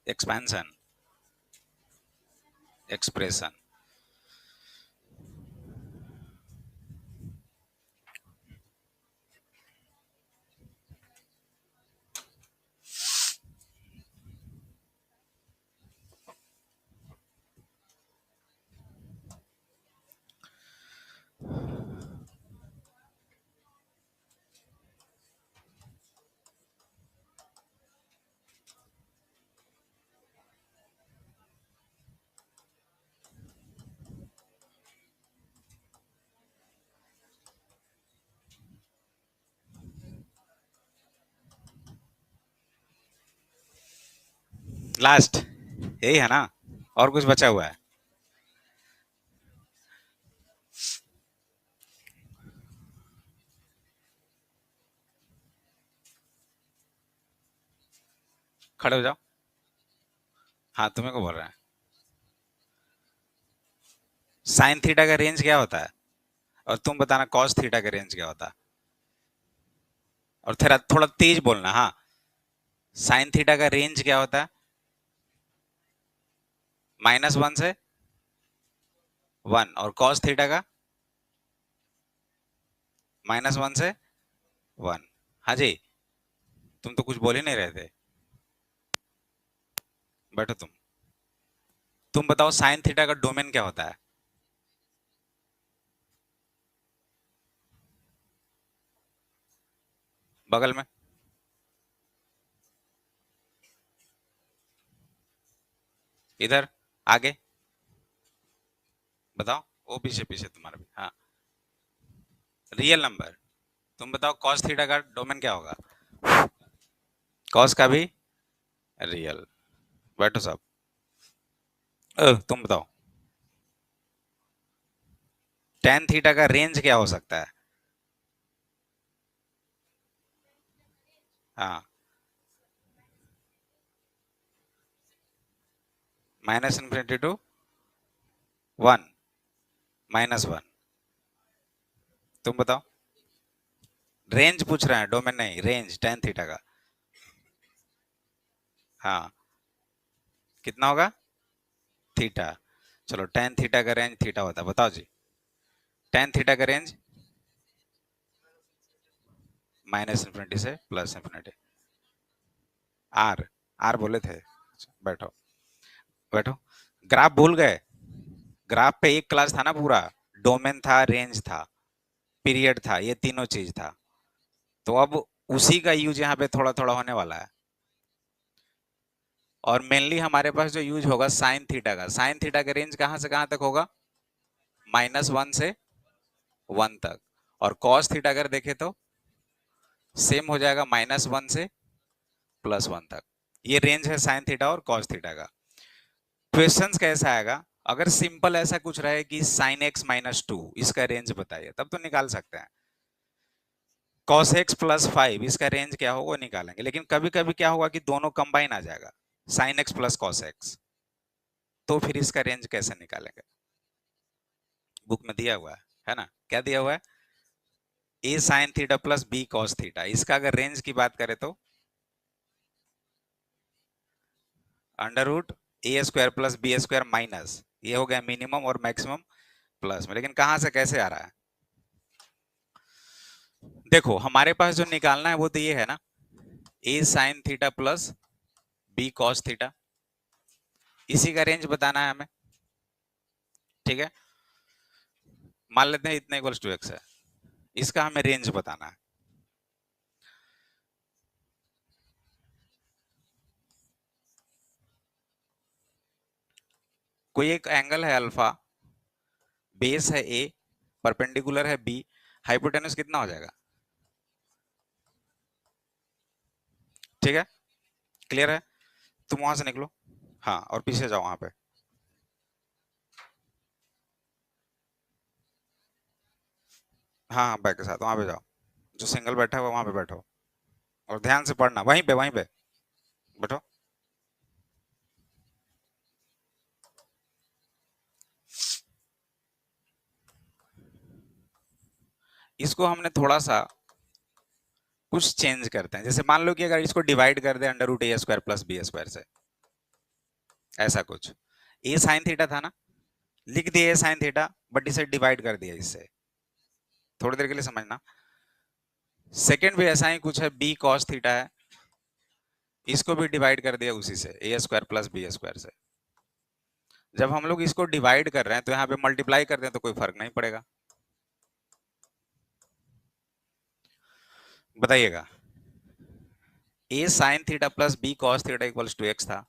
Expansion, expression. Last यही है ना, और कुछ बचा हुआ है? खड़े हो जाओ। हाँ, तुम्हें को बोल रहा है। साइन थीटा का रेंज क्या होता है? और तुम बताना कॉस थीटा का रेंज क्या होता है? और थोड़ा थोड़ा तेज बोलना, हाँ। साइन थीटा का रेंज क्या होता है? -1 से 1। और कॉस थीटा का -1 से 1। हाँ जी। तुम तो कुछ बोल ही नहीं रहे थे। बैठो तुम बताओ साइन थीटा का डोमेन क्या होता है? बगल में। इधर। आगे। बताओ। वो पीछे पीछे तुम्हारा भी, हाँ। Real number. तुम बताओ कॉस थीटा का डोमेन क्या होगा? कॉस का भी रियल। बैठो सब। तुम बताओ टेन थीटा का रेंज क्या हो सकता है? हाँ। -∞ टू 1। -1। तुम बताओ। रेंज पूछ रहे हैं, डोमेन नहीं, रेंज टेन थीटा का। हाँ। कितना होगा? थीटा। चलो टेन थीटा का रेंज थीटा होता है, बताओ जी। टेन थीटा का रेंज -∞ से +∞। आर। आर बोले थे। बैठो। बैठो। ग्राफ भूल गए? ग्राफ पे एक क्लास था ना पूरा। डोमेन था, रेंज था, पीरियड था, ये तीनों चीज था। तो अब उसी का यूज यहाँ पे थोड़ा थोड़ा होने वाला है। और मेनली हमारे पास जो यूज होगा साइन थीटा का, साइन थीटा का रेंज कहाँ से कहाँ तक होगा? -1 से 1 तक। और कॉस थीटा अगर देखे तो सेम हो जाएगा, -1 से +1 तक। ये रेंज है साइन थीटा और कॉस थीटा का। क्वेश्चंस कैसा आएगा? अगर सिंपल ऐसा कुछ रहे कि sin x -2 इसका रेंज बताइए, तब तो निकाल सकते हैं। cos x +5 इसका रेंज क्या होगा वो निकालेंगे। लेकिन कभी कभी क्या होगा कि दोनों कंबाइन आ जाएगा, sin x + cos x। तो फिर इसका रेंज कैसे निकालेंगे? बुक में दिया हुआ है ना? क्या दिया हुआ है? a sin theta + b cos theta. इसका अगर रेंज की बात करें तो √a² + b² माइनस, ये हो गया मिनिमम, और मैक्सिमम प्लस में। लेकिन कहां से कैसे आ रहा है? देखो हमारे पास जो निकालना है वो तो ये है ना, a sin theta + b cos theta. इसी का रेंज बताना है हमें। ठीक है। मान लेते हैं इतना इक्वल्स टू x है। इसका हमें रेंज बताना है। कोई एक एंगल है अल्फा, बेस है a, परपेंडिकुलर है b, हाइपोटेनस कितना हो जाएगा? ठीक है। क्लियर है? तुम वहां से निकलो। हाँ, और पीछे जाओ वहां पे। हाँ हाँ, बैक के साथ वहां पे जाओ। जो सिंगल बैठा है वहां पे बैठो। और ध्यान से पढ़ना, वहीं पे वहीं पे बैठो। इसको हमने थोड़ा सा कुछ चेंज करते हैं। जैसे मान लो कि अगर इसको डिवाइड कर दे √a² + b² से, ऐसा कुछ। ए साइन थीटा था ना, लिख दिया ए साइन थीटा, बट इसे डिवाइड कर दिया इससे। थोड़ी देर के लिए समझना। सेकंड भी ऐसा ही कुछ है, बी कॉस थीटा है, इसको भी डिवाइड कर दिया उसी से, A square plus B square से। जब हम लोग इसको डिवाइड कर रहे हैं तो यहाँ पे मल्टीप्लाई कर दें तो कोई फर्क नहीं पड़ेगा। बताइएगा, A sine theta plus B cos theta equals to X था।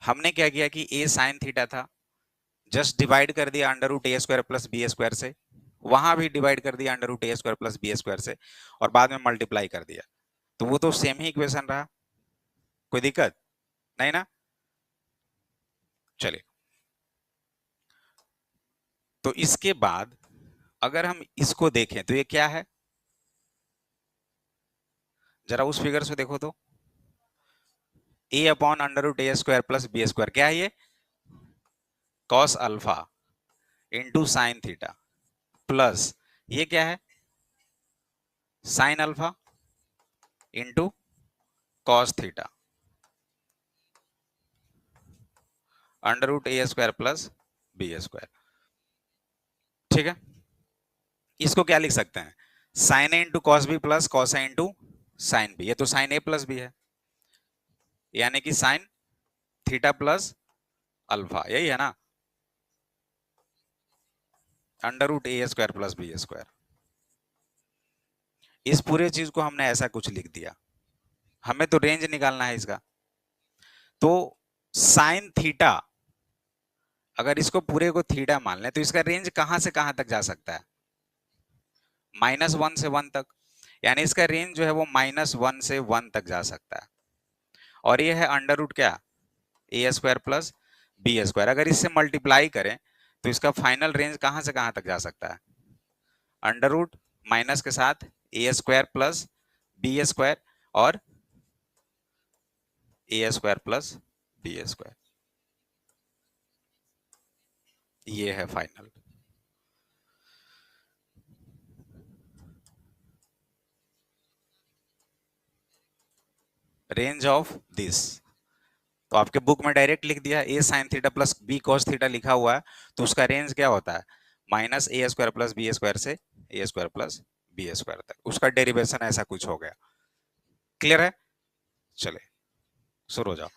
हमने क्या किया कि ए साइन थीटा था, जस्ट डिवाइड कर दिया under root A square plus B square से, वहां भी डिवाइड कर दिया under root A square plus B square से, और बाद में मल्टीप्लाई कर दिया, तो वो तो सेम ही इक्वेशन रहा। कोई दिक्कत नहीं ना? चलिए, तो इसके बाद अगर हम इसको देखें तो ये क्या है, जरा उस फिगर से देखो तो, A upon under root A square plus B square, क्या है ये? Cos alpha into sine theta, plus ये क्या है? Sine alpha into cos theta, under root A square plus B square. ठीक है, इसको क्या लिख सकते हैं? Sine A into cos B plus cos A into sine B, ये तो साइन ए प्लस बी है, यानी कि साइन थीटा प्लस अल्फा, यही है ना, under root A square plus B square. इस पूरे चीज को हमने ऐसा कुछ लिख दिया, हमें तो रेंज निकालना है इसका। तो साइन थीटा, अगर इसको पूरे को थीटा मान लें तो इसका रेंज कहां से कहां तक जा सकता है? -1 से 1 तक, यानी इसका रेंज जो है वो -1 से 1 तक जा सकता है। और ये है अंडर रूट क्या, ए स्क्वायर प्लस बी स्क्वायर। अगर इससे मल्टीप्लाई करें तो इसका फाइनल रेंज कहां से कहां तक जा सकता है? अंडर रूट माइनस के साथ ए स्क्वायर प्लस बी स्क्वायर और ए स्क्वायर प्लस बी स्क्वायर, ये है फाइनल। रेंज ऑफ दिस, तो आपके बुक में डायरेक्ट लिख दिया A sine theta plus B cos theta लिखा हुआ है, तो उसका रेंज क्या होता है? Minus A square plus B square से A square plus B square तक, उसका डेरिवेशन ऐसा कुछ हो गया। क्लियर है? चले, शुरू हो जाओ।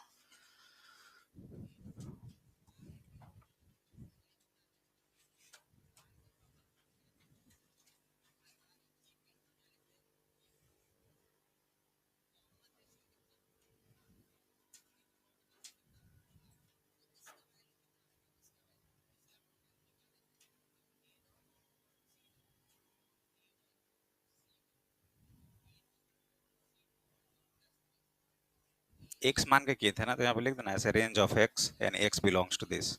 एक्स मान के किए थे ना, तो यहाँ पे लिख देना ऐसे, range of x and x belongs to this.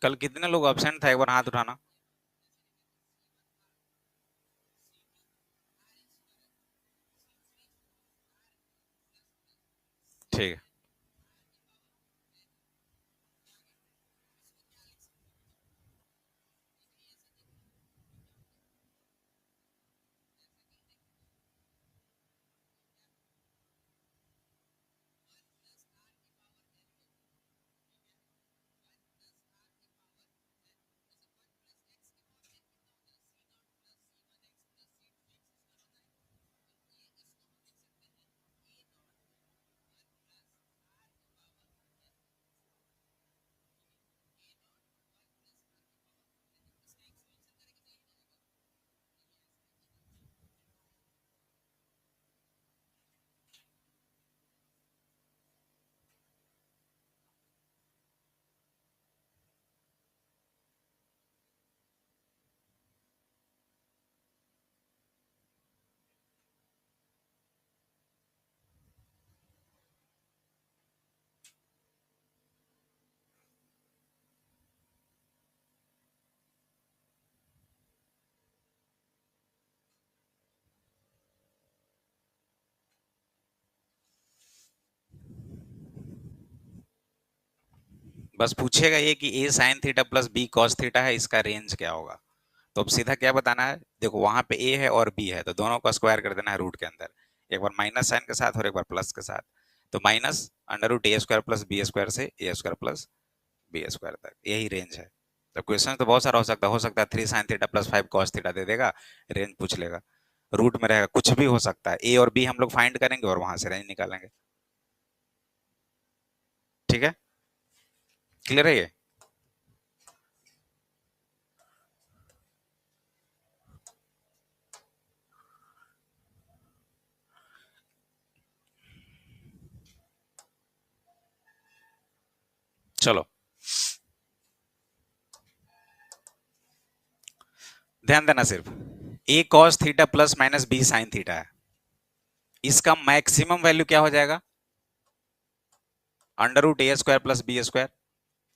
कल कितने लोग एब्सेंट था, एक बार हाथ उठाना। ठीक है, बस पूछेगा ये कि A sine theta plus B cos theta है, इसका रेंज क्या होगा। तो अब सीधा क्या बताना है, देखो वहां पे ए है और बी है, तो दोनों को स्क्वायर कर देना है रूट के अंदर, एक बार माइनस साइन के साथ और एक बार प्लस के साथ। तो minus under root A square plus B square से A square plus B square तक, यही रेंज है। तो क्वेश्चन तो बहुत सारा हो सकता है 3 sin theta plus 5 cos theta दे देगा, रेंज पूछ लेगा, रूट में रहेगा, कुछ भी हो सकता है। ए और बी हम लोग फाइंड करेंगे और वहां से रेंज निकालेंगे। ठीक है, क्लियर है ये। चलो ध्यान देना, सिर्फ A cos theta plus minus B sine theta है, इसका मैक्सिमम वैल्यू क्या हो जाएगा, under root A square plus B square.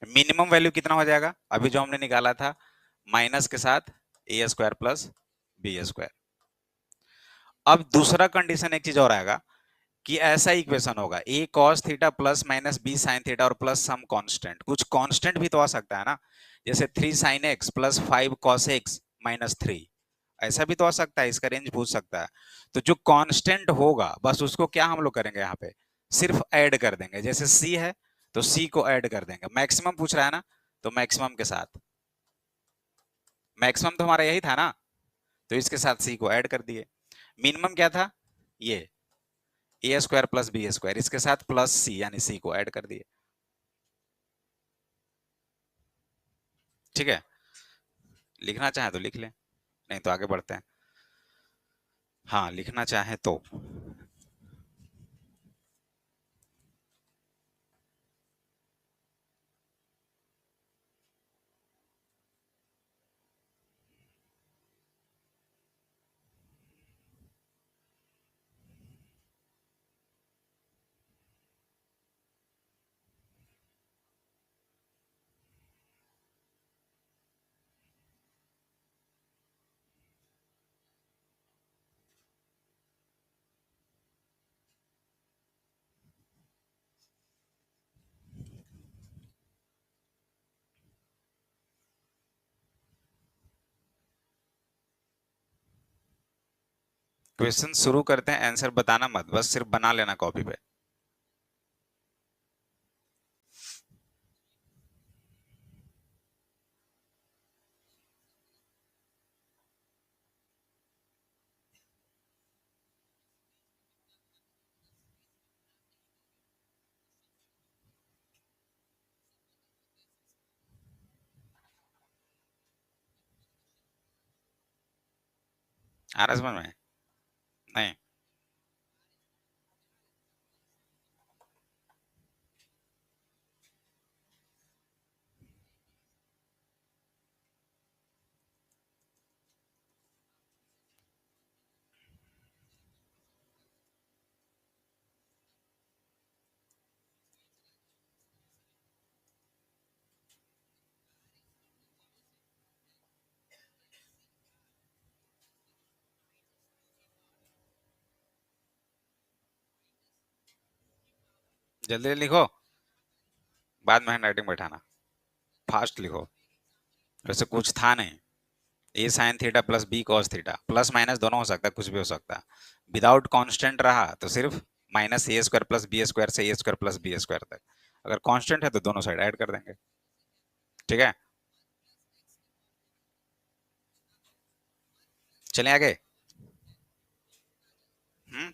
Minimum value कितना हो जाएगा, अभी जो हमने निकाला था, माइनस के साथ ए स्क्वायर प्लस बी स्क्वायर। अब दूसरा कंडीशन एक चीज और आएगा कि ऐसा इक्वेशन होगा A cos theta plus minus B sine theta और प्लस सम कांस्टेंट, कुछ कांस्टेंट भी तो आ सकता है ना, जैसे 3 sin x plus 5 cos x minus 3, ऐसा भी तो आ सकता है, इसका रेंज पूछ सकता है। तो जो कांस्टेंट होगा बस उसको क्या हम लोग करेंगे, यहाँ पे सिर्फ ऐड कर देंगे, जैसे c है तो c को ऐड कर देंगे, मैक्सिमम पूछ रहा है ना, तो मैक्सिमम के साथ, मैक्सिमम तो हमारा यही था ना, तो इसके साथ c को ऐड कर दिए। मिनिमम क्या था, ये ए स्क्वायर प्लस बी स्क्वायर, इसके साथ प्लस सी यानी सी को ऐड कर दिए। ठीक है, लिखना चाहे तो लिख लें, नहीं तो आगे बढ़ते हैं। हाँ लिखना चाहे तो। क्वेश्चन शुरू करते हैं, आंसर बताना मत, बस सिर्फ बना लेना कॉपी पे। आ रहा समझ में, नहीं जल्दी लिखो, बाद में हैंड राइटिंग बैठाना, फास्ट लिखो। वैसे कुछ था नहीं, A sine theta plus B cos theta, plus minus दोनों हो सकता है, कुछ भी हो सकता है, विदाउट कांस्टेंट रहा तो सिर्फ minus A square plus B square से A square plus B square तक, अगर कांस्टेंट है तो दोनों साइड ऐड कर देंगे। ठीक है, चलें आगे। हम्म,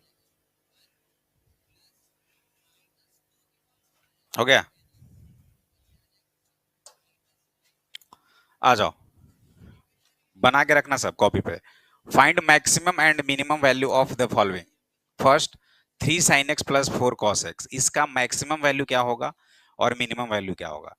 हो गया, आ जाओ, बना के रखना सब कॉपी पे। Find maximum and minimum value of the following. First 3 sin x plus 4 cos x, इसका मैक्सिमम वैल्यू क्या होगा और मिनिमम वैल्यू क्या होगा।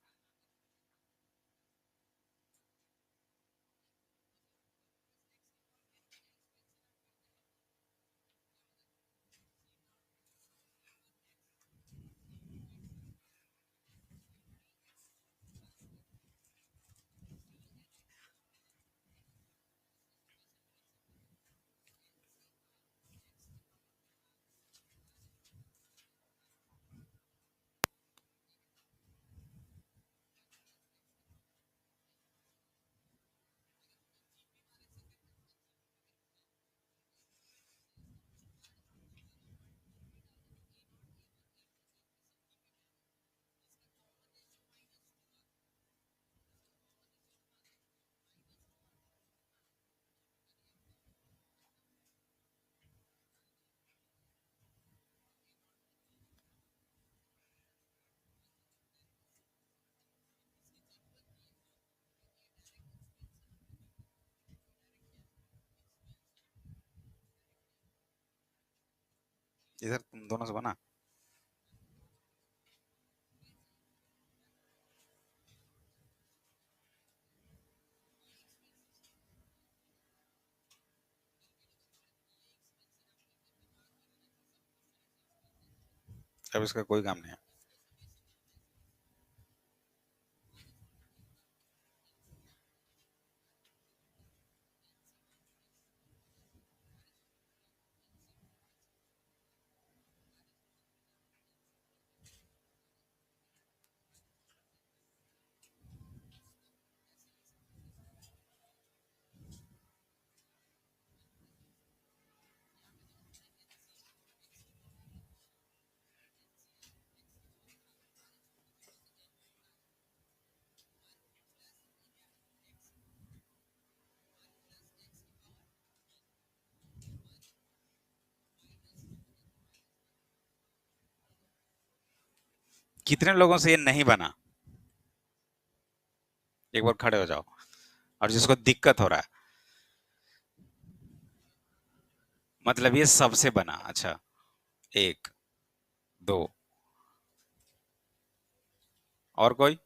इधर तुम दोनों से बना। अब इसका कोई काम नहीं है। कितने लोगों से ये नहीं बना? एक बार खड़े हो जाओ। और जिसको दिक्कत हो रहा है, मतलब ये सबसे बना। अच्छा, एक, दो, और कोई?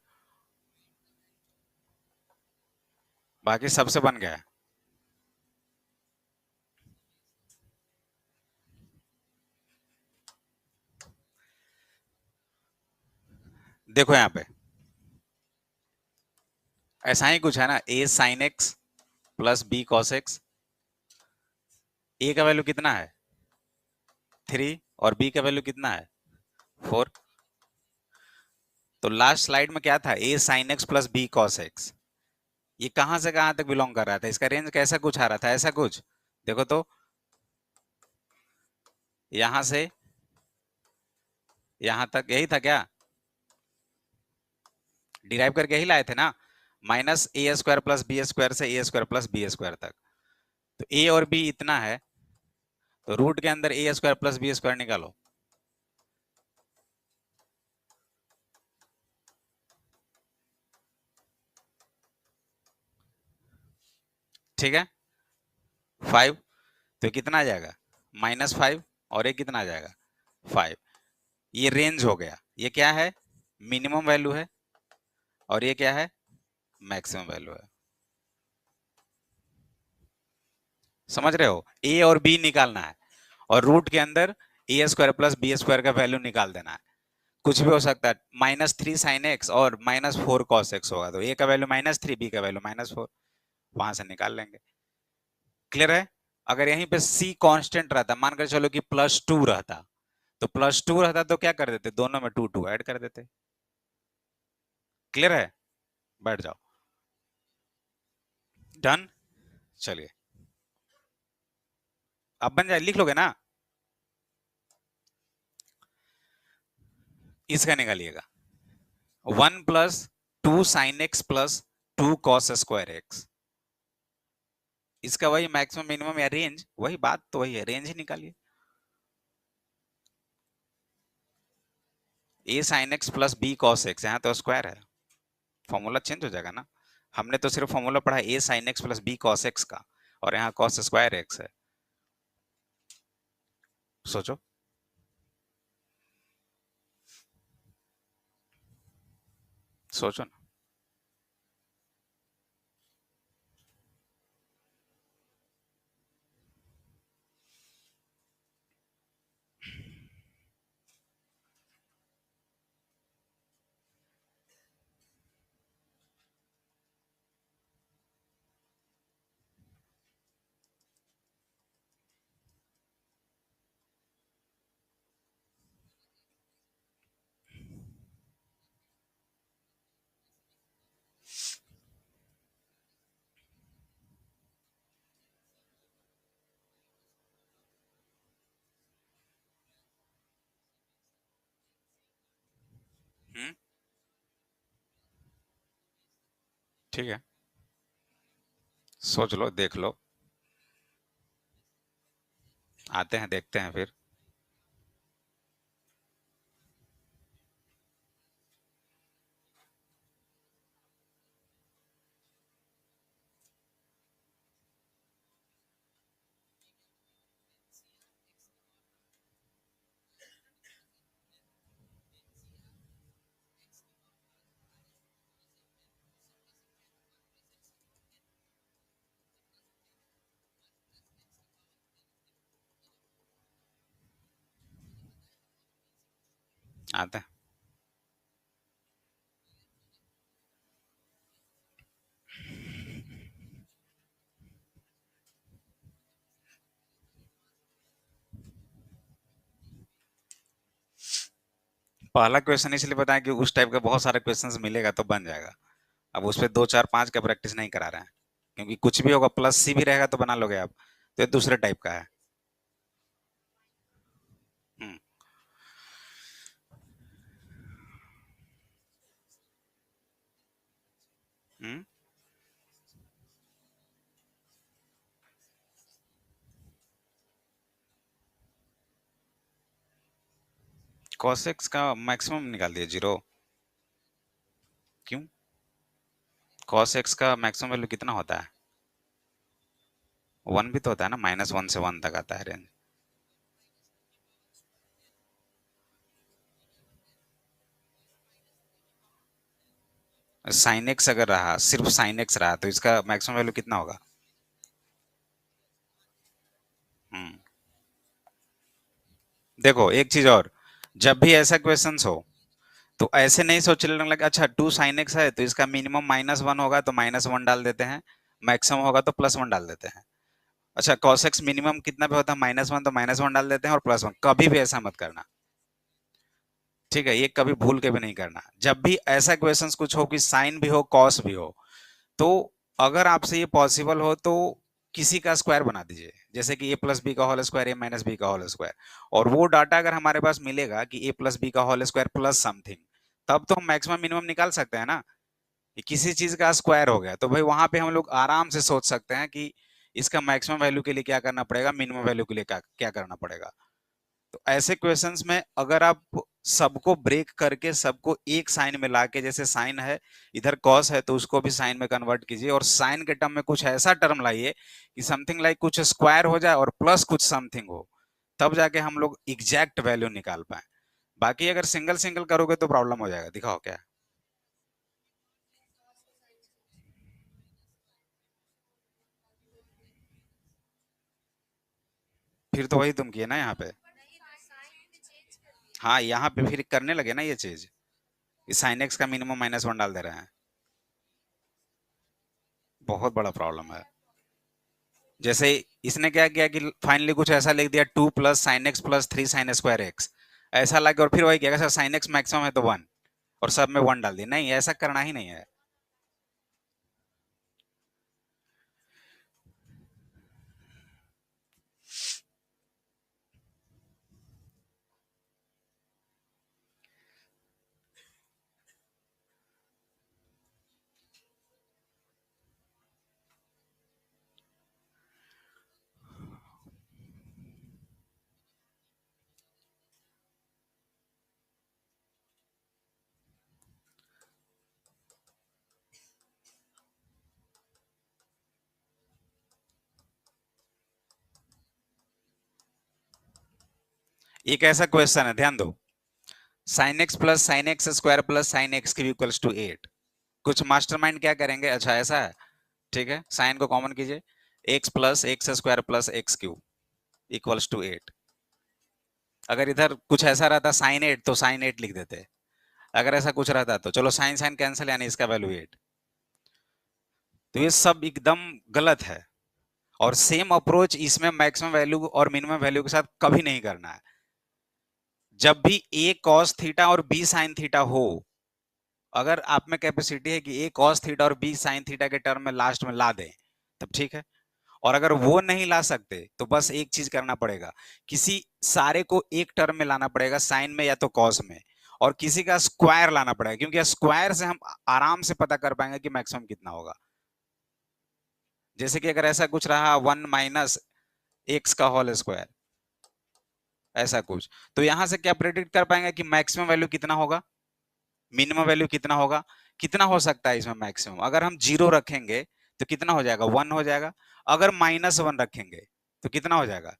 बाकी सबसे बन गया है। देखो यहाँ पे ऐसा ही कुछ है ना, A sine X plus B cos X. A का वैल्यू कितना है? 3। और बी का वैल्यू कितना है? 4। तो लास्ट स्लाइड में क्या था? A sine X plus B cos X. ये कहां से कहां तक बिलोंग कर रहा था? इसका रेंज कैसा कुछ आ रहा था? ऐसा कुछ देखो तो, यहां से यहां तक यही था क्या? डिराइव करके यही लाए थे ना, minus A square plus B square से A square plus B square तक। तो ए और बी इतना है, तो रूट के अंदर ए स्क्वायर प्लस बी स्क्वायर निकालो। ठीक है, 5। तो कितना आ जाएगा? -5। और ये कितना आ जाएगा? 5। ये रेंज हो गया। ये क्या है? मिनिमम वैल्यू है। और ये क्या है? मैक्सिमम वैल्यू है। समझ रहे हो? ए और बी निकालना है, और रूट के अंदर ए स्क्वायर प्लस बी स्क्वायर का वैल्यू निकाल देना है। कुछ भी हो सकता है, -3 साइन एक्स और -4 कॉस एक्स होगा, तो ए का वैल्यू -3, बी का वैल्यू -4, वहां से निकाल लेंगे। क्लियर है? अगर यहीं पे सी कांस्टेंट रहता, मान कर चलो कि +2 रहता, तो +2 रहता तो क्या कर देते? दोनों में 2 2 ऐड कर देते। क्लियर है? बैठ जाओ। डन। चलिए, अब बन जाए, लिख लोगे ना? इसका निकालिएगा। 1 + 2 sign X plus 2 cos square x. इसका वही मैक्सिमम मिनिमम या रेंज, वही बात तो वही है, रेंज ही निकालिए। A sine X plus B cos X, यहाँ तो स्क्वायर है, फॉर्मूला चेंज हो जाएगा ना। हमने तो सिर्फ फॉर्मूला पढ़ा A sine X plus B cos X का, और यहाँ कॉस स्क्वायर एक्स है। सोचो। सोचो ना। हम्म, ठीक है, सोच लो, देख लो। आते हैं, देखते हैं फिर। आता है। पहला क्वेश्चन इसलिए बताएं कि उस टाइप का बहुत सारे क्वेश्चंस मिलेगा तो बन जाएगा। अब उस पे 2 4 5 का प्रैक्टिस नहीं करा रहे हैं, क्योंकि कुछ भी होगा प्लस सी भी रहेगा तो बना लोगे आप। तो ये दूसरे टाइप का है। हम्म। हम्म। cos x का मैक्सिमम निकाल दिया 0। क्यों? cos x का मैक्सिमम वैल्यू कितना होता है? 1 भी तो होता है ना, -1 से 1 तक आता है रेंज। sin x अगर रहा, सिर्फ sin x रहा, तो इसका मैक्सिमम वैल्यू कितना होगा? हम्म। देखो एक चीज और, जब भी ऐसा क्वेश्चन हो तो ऐसे नहीं सोच लेने लगे अच्छा 2 sin x है तो इसका मिनिमम -1 होगा तो -1 डाल देते हैं, मैक्सिमम होगा तो +1 डाल देते हैं। अच्छा cos x मिनिमम कितना पे होता है? -1 तो -1 डाल देते हैं और +1। कभी भी ऐसा मत करना, ठीक है? ये कभी भूल के भी नहीं करना। जब भी ऐसा क्वेश्चंस कुछ हो कि साइन भी हो कॉस भी हो, तो अगर आपसे ये पॉसिबल हो तो किसी का स्क्वायर बना दीजिए, जैसे कि a+b² a-b² और वो डाटा अगर हमारे पास मिलेगा कि a+b² प्लस समथिंग, तब तो हम मैक्सिमम मिनिमम निकाल सकते हैं ना। कि किसी चीज का स्क्वायर हो गया तो भाई वहां पे हम लोग आराम से सोच सकते हैं कि इसका मैक्सिमम वैल्यू के लिए क्या करना पड़ेगा, मिनिमम वैल्यू के लिए क्या क्या करना पड़ेगा। तो ऐसे क्वेश्चंस में अगर आप सबको ब्रेक करके सबको एक साइन में लाके, जैसे साइन है इधर कॉस है तो उसको भी साइन में कन्वर्ट कीजिए और साइन के टर्म में कुछ ऐसा टर्म लाइए कि समथिंग लाइक कुछ स्क्वायर हो जाए और प्लस कुछ समथिंग हो, तब जाके हम लोग एग्जैक्ट वैल्यू निकाल पाए। बाकी अगर सिंगल सिंगल करोगे तो प्रॉब्लम हो जाएगा। दिखाओ क्या। फिर तो वही तुम किए ना यहाँ पे। हाँ यहाँ पे फिर करने लगे ना ये चीज, साइन एक्स का मिनिमम -1 डाल दे रहे हैं। बहुत बड़ा प्रॉब्लम है। जैसे इसने क्या किया कि फाइनली कुछ ऐसा लिख दिया 2 + sin x + 3 sin² x, ऐसा लगे और फिर वही किया सर sin x मैक्सिमम है तो 1, और सब में 1 डाल दिया। नहीं, ऐसा करना ही नहीं है। एक ऐसा क्वेश्चन है, ध्यान दो। sin x + sin x² + sin x³ = 8। कुछ मास्टरमाइंड क्या करेंगे, अच्छा ऐसा है, ठीक है, साइन को कॉमन कीजिए, x + x² + x³ = 8। अगर इधर कुछ ऐसा रहता sin 8 तो sin 8 लिख देते। अगर ऐसा कुछ रहता तो चलो साइन साइन कैंसिल, यानी इसका वैल्यू 8। तो ये सब एकदम गलत है। और सेम अप्रोच इसमें मैक्सिमम वैल्यू और मिनिमम वैल्यू के साथ कभी नहीं करना है। जब भी a cos थीटा और b sin थीटा हो, अगर आप में कैपेसिटी है कि a cos थीटा और b sin थीटा के टर्म में लास्ट में ला दें तब ठीक है। और अगर वो नहीं ला सकते तो बस एक चीज करना पड़ेगा, किसी सारे को एक टर्म में लाना पड़ेगा, साइन में या तो कॉस में, और किसी का स्क्वायर लाना पड़ेगा, क्योंकि स्क्वायर से हम आराम से पता कर पाएंगे कि मैक्सिमम कितना होगा। जैसे कि अगर ऐसा कुछ रहा 1 - x² ऐसा कुछ, तो यहां से क्या प्रेडिक्ट कर पाएंगे कि मैक्सिमम वैल्यू कितना होगा, मिनिमम वैल्यू कितना होगा, कितना हो सकता है इसमें मैक्सिमम। अगर हम 0 रखेंगे तो कितना हो जाएगा, 1 हो जाएगा। अगर -1 रखेंगे तो कितना हो जाएगा,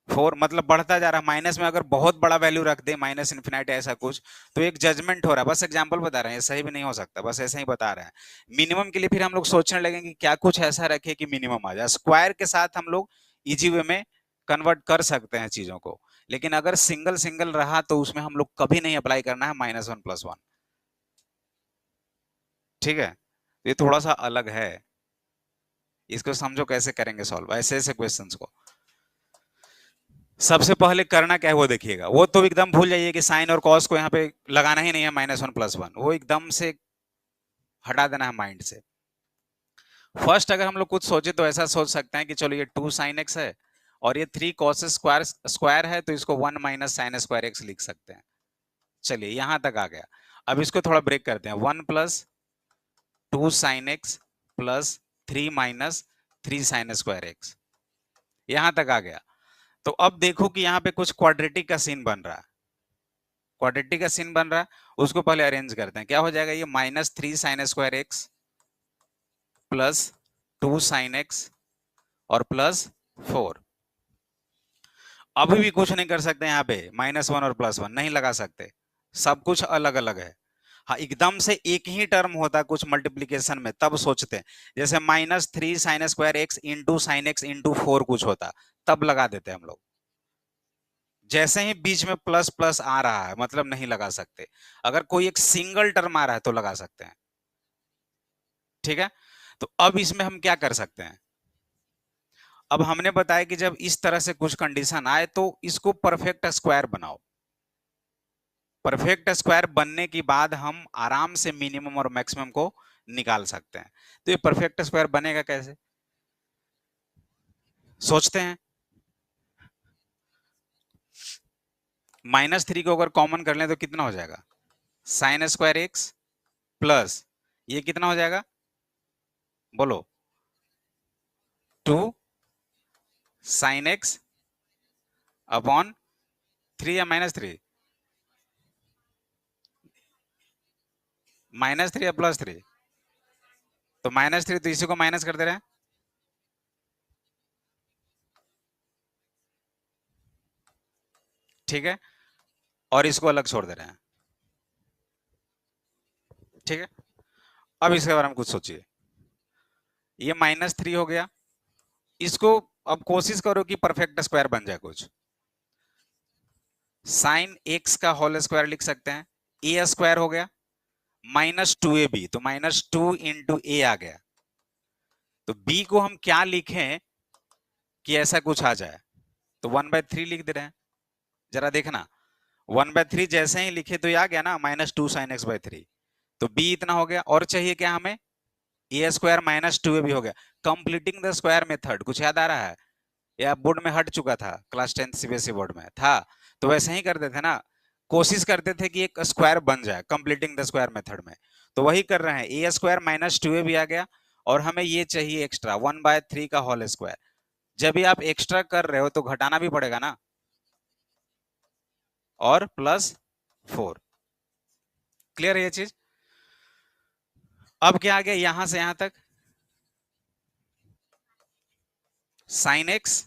4। मतलब बढ़ता जा रहा है। माइनस में अगर बहुत बड़ा वैल्यू रख दे, -∞ ऐसा कुछ, तो एक जजमेंट हो रहा है। बस एग्जांपल बता रहे हैं, सही भी नहीं हो सकता, बस ऐसे ही बता रहे हैं। मिनिमम के लिए फिर हम लोग सोचने लगेंगे क्या कुछ ऐसा रखे कि मिनिमम आ जाए। स्क्वायर के साथ हम लोग इजी वे में कन्वर्ट कर सकते हैं चीजों को। लेकिन अगर सिंगल सिंगल रहा तो उसमें हम लोग कभी नहीं अप्लाई करना है -1 + 1। ठीक है, ये थोड़ा सा अलग है, इसको समझो कैसे करेंगे सॉल्व ऐसे ऐसे क्वेश्चंस को। सबसे पहले करना क्या है वो देखिएगा, वो तो एकदम भूल जाइए कि साइन और कॉस को यहाँ पे लगाना ही नहीं है -1 + 1, वो एकदम से हटा देना है माइंड से। फर्स्ट अगर हम लोग कुछ सोचे तो ऐसा सोच सकते हैं कि चलो ये 2 sin x है और ये 3 cos स्क्वायर स्क्वायर है, तो इसको 1 - sin स्क्वायर x लिख सकते हैं। चलिए यहां तक आ गया। अब इसको थोड़ा ब्रेक करते हैं, 1 + 2 sin x plus 3 - 3 sin square x, यहां तक आ गया। तो अब देखो कि यहाँ पे कुछ क्वाड्रेटिक का सीन बन रहा है, क्वाड्रेटिक का सीन बन रहा है, उसको पहले अरेंज करते हैं। क्या हो जाएगा, ये -3 sin square x plus 2 sin x और प्लस 4। अभी भी कुछ नहीं कर सकते यहाँ पे, -1 और +1 नहीं लगा सकते, सब कुछ अलग अलग है। हाँ, एकदम से एक ही टर्म होता कुछ मल्टीप्लीकेशन में तब सोचते हैं, जैसे -3 sin square x into sine x into 4 कुछ होता, तब लगा देते हैं हम लोग। जैसे ही बीच में प्लस प्लस आ रहा है मतलब नहीं लगा सकते, अगर कोई एक सिंगल टर्म आ रहा है तो लगा सकते हैं। ठीक है, तो अब इसमें हम क्या कर सकते हैं, अब हमने बताया कि जब इस तरह से कुछ कंडीशन आए तो इसको परफेक्ट स्क्वायर बनाओ। परफेक्ट स्क्वायर बनने के बाद हम आराम से मिनिमम और मैक्सिमम को निकाल सकते हैं। तो ये परफेक्ट स्क्वायर बनेगा कैसे, सोचते हैं। -3 को अगर कॉमन कर लें तो कितना हो जाएगा, sin स्क्वायर x प्लस ये कितना हो जाएगा, बोलो, 2 sin x अपॉन 3 या -3, -3 या +3, तो -3 तो इसी को माइनस कर दे रहे हैं, ठीक है, और इसको अलग छोड़ दे रहे हैं। ठीक है, अब इसके बारे में कुछ सोचिए, ये -3 हो गया, इसको अब कोशिश करो कि परफेक्ट स्क्वायर बन जाए कुछ। साइन एक्स का होल स्क्वायर लिख सकते हैं, ए स्क्वायर हो गया, -2ab, तो -2 इंटू ए आ गया। तो b को हम क्या लिखें कि ऐसा कुछ आ जाए, तो 1/3 लिख दे रहे हैं। जरा देखना, 1/3 जैसे ही लिखे तो ये आ गया ना, -2 sin x/3, तो b इतना हो गया, और चाहिए क्या हमें, ए स्क्वायर -2ab हो गया। कंप्लीटिंग द स्क्वायर मेथड कुछ याद आ रहा है, या बोर्ड में हट चुका था, क्लास 10 सीबीएसई बोर्ड में था, तो वैसे ही करते थे ना, कोशिश करते थे कि एक स्क्वायर बन जाए कंप्लीटिंग द स्क्वायर मेथड में, तो वही कर रहे हैं। ए स्क्वायर -2ab आ गया, और हमें ये चाहिए एक्स्ट्रा 1/3 का होल स्क्वायर। जब भी आप एक्स्ट्रा कर रहे हो तो घटाना भी पड़ेगा ना, और +4। क्लियर है ये चीज। अब क्या आ गया यहां से यहां तक, sin x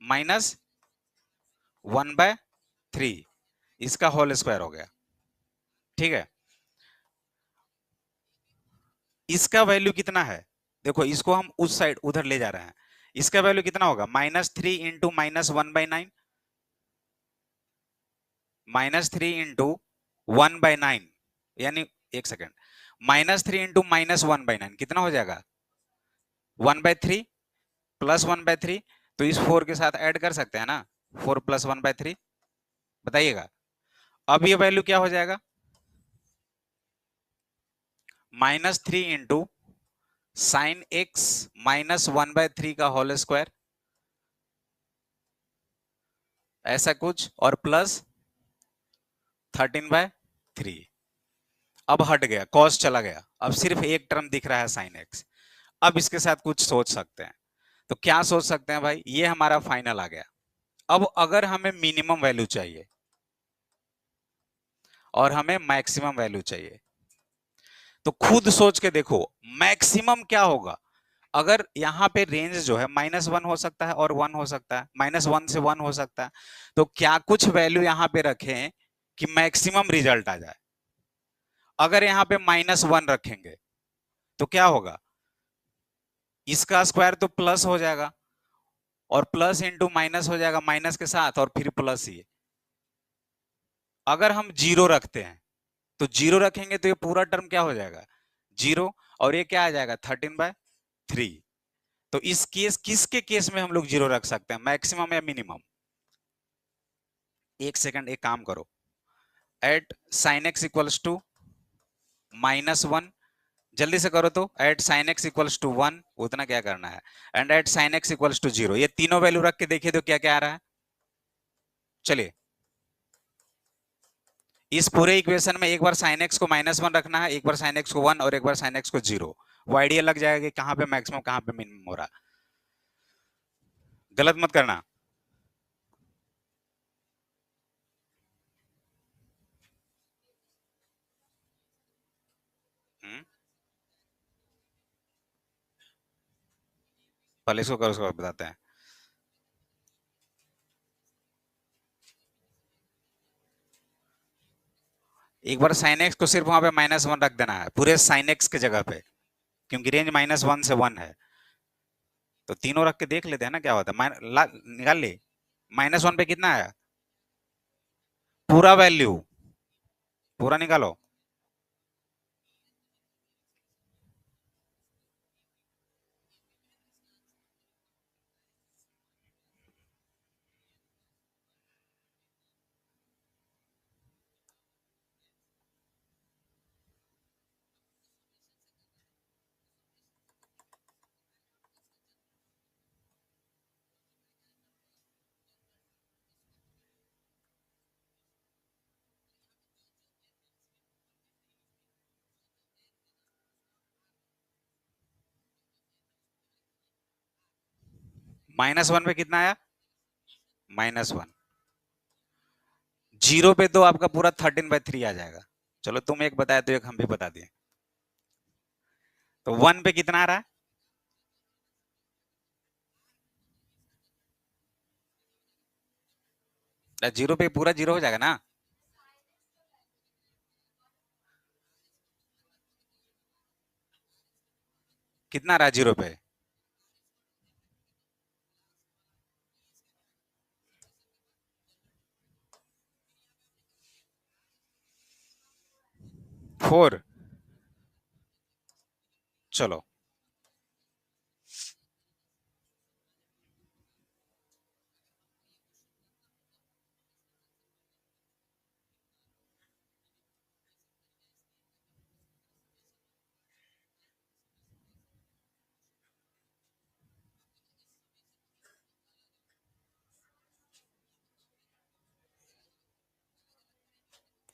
-1/3 इसका होल स्क्वायर हो गया। ठीक है, इसका वैल्यू कितना है, देखो इसको हम उस साइड उधर ले जा रहे हैं, इसका वैल्यू कितना होगा, -3 इंटू -1/9, -3 इंटू 1/9, यानी एक सेकेंड, -3 इंटू -1/9 कितना हो जाएगा, 1/3 प्लस 1/3, तो इस 4 के साथ ऐड कर सकते हैं ना, 4 + 1/3, बताइएगा। अब ये वैल्यू क्या हो जाएगा, -3 इंटू साइन एक्स -1/3 का होल स्क्वायर, ऐसा कुछ, और प्लस 13/3। अब हट गया, कॉस चला गया, अब सिर्फ एक टर्म दिख रहा है साइन एक्स। अब इसके साथ कुछ सोच सकते हैं, तो क्या सोच सकते हैं भाई, ये हमारा फाइनल आ गया। अब अगर हमें मिनिमम वैल्यू चाहिए और हमें मैक्सिमम वैल्यू चाहिए, तो खुद सोच के देखो मैक्सिमम क्या होगा। अगर यहाँ पे रेंज जो है -1 हो सकता है और 1 हो सकता है, -1 से 1 हो सकता है, तो क्या कुछ वैल्यू यहाँ पे रखें कि मैक्सिमम रिजल्ट आ जाए। अगर यहाँ पे -1 रखेंगे तो क्या होगा, इसका स्क्वायर तो प्लस हो जाएगा, और प्लस इंटू माइनस हो जाएगा माइनस के साथ और फिर प्लस ये। अगर हम जीरो रखते हैं तो जीरो रखेंगे तो ये पूरा टर्म क्या हो जाएगा जीरो, और ये क्या आ जाएगा 13/3। तो इस केस किसके केस में हम लोग जीरो रख सकते हैं, मैक्सिमम या मिनिमम? एक सेकंड, एक काम करो, at sine x equals to -1, जल्दी से करो तो, at sine x equals to 1, उतना क्या करना है, and at sine x equals to 0, ये तीनों वैल्यू रख के देखिए तो क्या क्या आ रहा है। चलिए इस पूरे इक्वेशन में एक बार साइन एक्स को -1 रखना है, एक बार साइन एक्स को 1 और एक बार साइन एक्स को 0। वो आइडिया लग जाएगा कि कहां पे मैक्सिमम कहां पे मिनिमम हो रहा है। गलत मत करना। पहले इसको करो, उसके बाद बताते हैं। एक बार साइन एक्स को सिर्फ वहां पे -1 रख देना है पूरे साइन एक्स के जगह पे, क्योंकि रेंज -1 से 1 है। तो तीनों रख के देख लेते हैं ना क्या होता है। निकाल ले, -1 पे कितना आया, पूरा वैल्यू पूरा निकालो। -1 पे कितना आया, -1। जीरो पे तो आपका पूरा 13/3 आ जाएगा। चलो तुम एक बताए तो एक हम भी बता दिए। तो 1 पे कितना आ रहा है, जीरो पे पूरा जीरो हो जाएगा ना। कितना आ रहा है जीरो पे, 4। चलो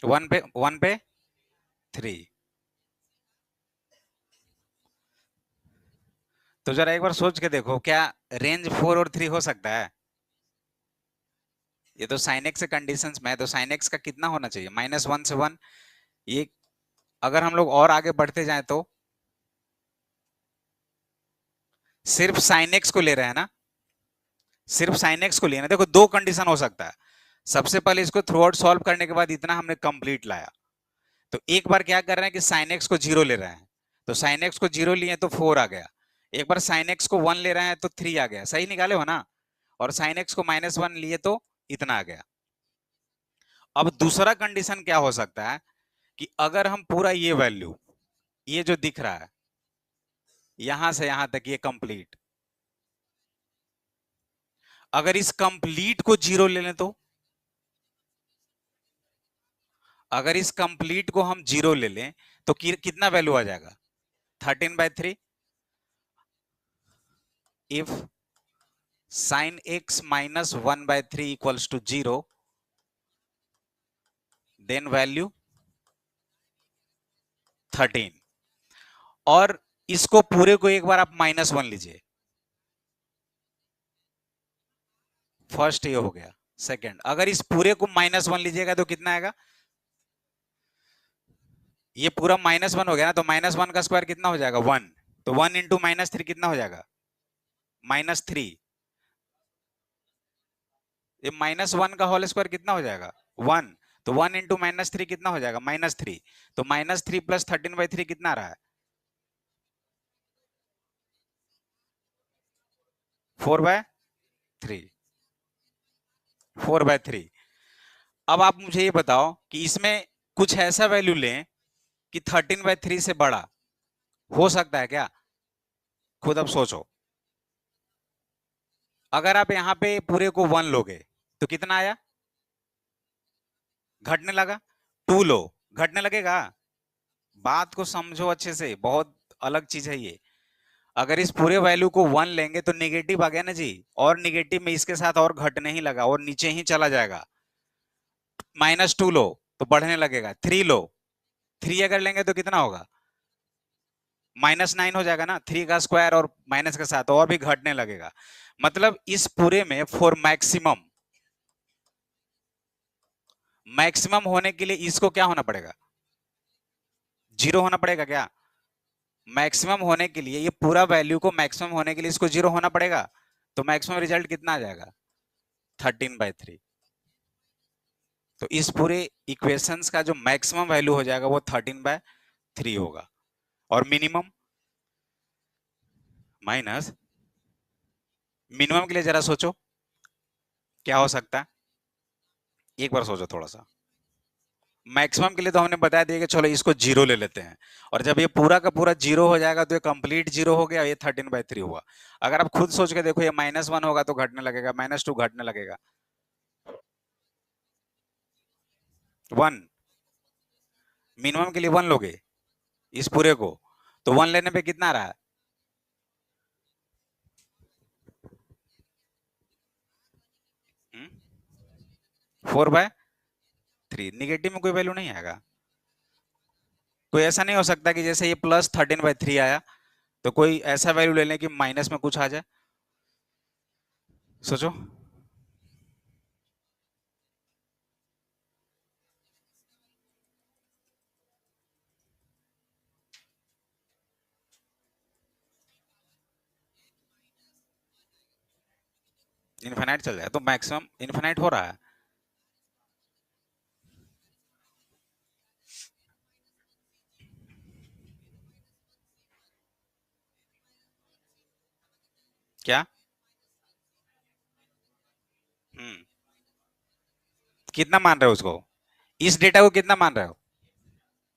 1 पे 3। तो जरा एक बार सोच के देखो, क्या रेंज 4 और 3 हो सकता है? ये तो साइन एक्स से कंडीशंस में है, तो साइन एक्स का कितना होना चाहिए, -1 से 1। ये अगर हम लोग और आगे बढ़ते जाएं तो सिर्फ साइन एक्स को ले रहे हैं ना, सिर्फ साइन एक्स को लेना। देखो दो कंडीशन हो सकता है। सबसे पहले इसको थ्रू आउट सॉल्व करने के बाद इतना हमने कंप्लीट लाया, तो एक बार क्या कर रहे हैं कि साइन एक्स को 0 ले रहे हैं, तो साइन एक्स को 0 लिए तो 4 आ गया। एक बार साइन एक्स को 1 ले रहे हैं तो 3 आ गया, सही निकाले हो ना। और साइन एक्स को -1 लिए तो इतना आ गया। अब दूसरा कंडीशन क्या हो सकता है कि अगर हम पूरा ये वैल्यू, ये जो दिख रहा है यहां से यहां तक, ये कंप्लीट, अगर इस कंप्लीट को 0 ले लें तो, अगर इस कंप्लीट को हम 0 ले लें तो कितना वैल्यू आ जाएगा, 13/3। If sin x -1/3 equals to 0, then value 13। और इसको पूरे को एक बार आप -1 लीजिए, फर्स्ट ये हो गया। सेकंड, अगर इस पूरे को -1 लीजिएगा तो कितना आएगा, ये पूरा -1 हो गया ना, तो -1 का स्क्वायर कितना हो जाएगा 1, तो 1 इंटू -3 कितना हो जाएगा -3। ये -1 का होल स्क्वायर कितना हो जाएगा 1, तो 1 इंटू -3 कितना हो जाएगा -3। तो -3 प्लस 13/3 कितना आ रहा है 4/3। 3, 4/3। अब आप मुझे ये बताओ कि इसमें कुछ ऐसा वैल्यू लें कि 13/3 से बड़ा हो सकता है क्या? खुद अब सोचो। अगर आप यहाँ पे पूरे को 1 लोगे तो कितना आया? घटने लगा। 2 लो, घटने लगेगा। बात को समझो अच्छे से, बहुत अलग चीज है ये। अगर इस पूरे वैल्यू को 1 लेंगे तो निगेटिव आ गया ना जी, और निगेटिव में इसके साथ और घटने ही लगा और नीचे ही चला जाएगा। -2 लो तो बढ़ने लगेगा। 3 लो, 3 अगर लेंगे तो कितना होगा? -9 हो जाएगा ना, 3 का स्क्वायर और माइनस के साथ और भी घटने लगेगा। मतलब इस पूरे में फॉर मैक्सिमम, मैक्सिमम होने के लिए इसको क्या होना पड़ेगा? 0 होना पड़ेगा क्या? मैक्सिमम होने के लिए, ये पूरा वैल्यू को मैक्सिमम होने के लिए इसको 0 होना पड़ेगा। तो मैक्सिमम रिजल्ट कितना आ जाएगा? 13/3। तो इस पूरे इक्वेशंस का जो मैक्सिमम वैल्यू हो जाएगा वो 13/3 होगा। और मिनिमम, माइनस, मिनिमम के लिए जरा सोचो क्या हो सकता है। एक बार सोचो थोड़ा सा। मैक्सिमम के लिए तो हमने बता दिया कि चलो इसको 0 ले लेते हैं, और जब ये पूरा का पूरा 0 हो जाएगा तो ये कंप्लीट 0 हो गया, ये 13/3 हुआ। अगर आप खुद सोच के देखो, ये -1 होगा तो घटने लगेगा, -2 घटने लगेगा। 1, मिनिमम के लिए 1 लोगे इस पूरे को, तो 1 लेने पे कितना रहा? 4/3। निगेटिव में कोई वैल्यू नहीं आएगा। कोई ऐसा नहीं हो सकता कि जैसे ये +13/3 आया तो कोई ऐसा वैल्यू ले लें कि माइनस में कुछ आ जाए। सोचो। इनफाइनाइट चल जाए तो मैक्सिमम इनफाइनाइट हो रहा है। क्या? हम्म। कितना मान रहे हो उसको? इस डेटा को कितना मान रहे हो?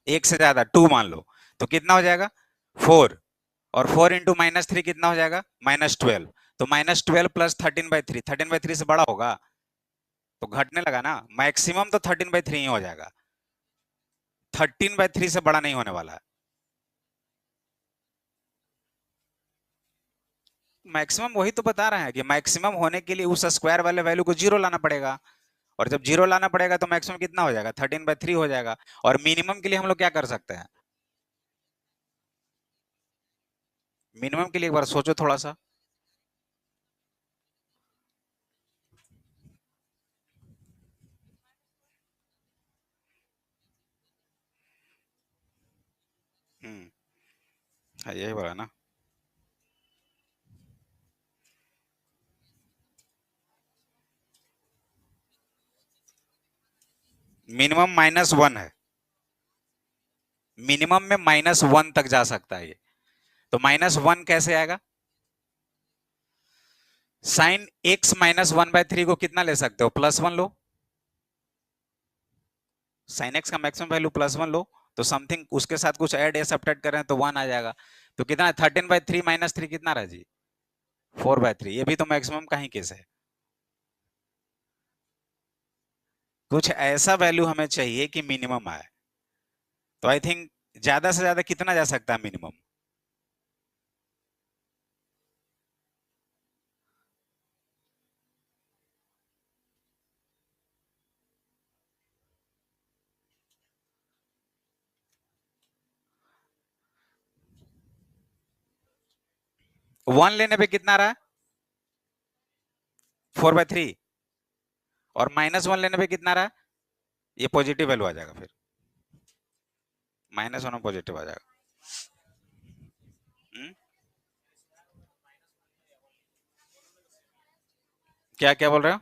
एक से ज्यादा, 2 मान लो। तो कितना हो जाएगा? 4। और 4 इंटू -3 कितना हो जाएगा? -12। तो -12 प्लस 13/3, 13/3 से बड़ा होगा तो घटने लगा ना। मैक्सिमम तो 13/3 ही हो जाएगा, 13/3 से बड़ा नहीं होने वाला है। मैक्सिमम वही तो बता रहे हैं कि मैक्सिमम होने के लिए उस स्क्वायर वाले वैल्यू को 0 लाना पड़ेगा, और जब 0 लाना पड़ेगा तो मैक्सिमम कितना हो जाएगा? 13/3 हो जाएगा। और मिनिमम के लिए हम लोग क्या कर सकते हैं? मिनिमम के लिए एक बार सोचो थोड़ा सा। हम्म। हाँ, यही बोला ना। मिनिमम -1 है। मिनिमम में -1 तक जा सकता है ये। तो -1 कैसे आएगा? साइन x -1/3 को कितना ले सकते हो? +1 लो। साइन x का मैक्सिमम वैल्यू +1 लो, तो समथिंग उसके साथ कुछ ऐड या सब्ट्रैक्ट करें तो 1 आ जाएगा। तो कितना है? 13/3 -3 कितना रहा जी? 4/3। ये भी तो मैक्सिमम का ही केस है। कुछ ऐसा वैल्यू हमें चाहिए कि मिनिमम आए। तो आई थिंक ज्यादा से ज्यादा कितना जा सकता है मिनिमम? 1 लेने पे कितना रहा? 4/3। और -1 लेने पे कितना रहा? ये पॉजिटिव वैल्यू आ जाएगा फिर। -1 पॉजिटिव आ जाएगा। हम्म? क्या क्या बोल रहे हो?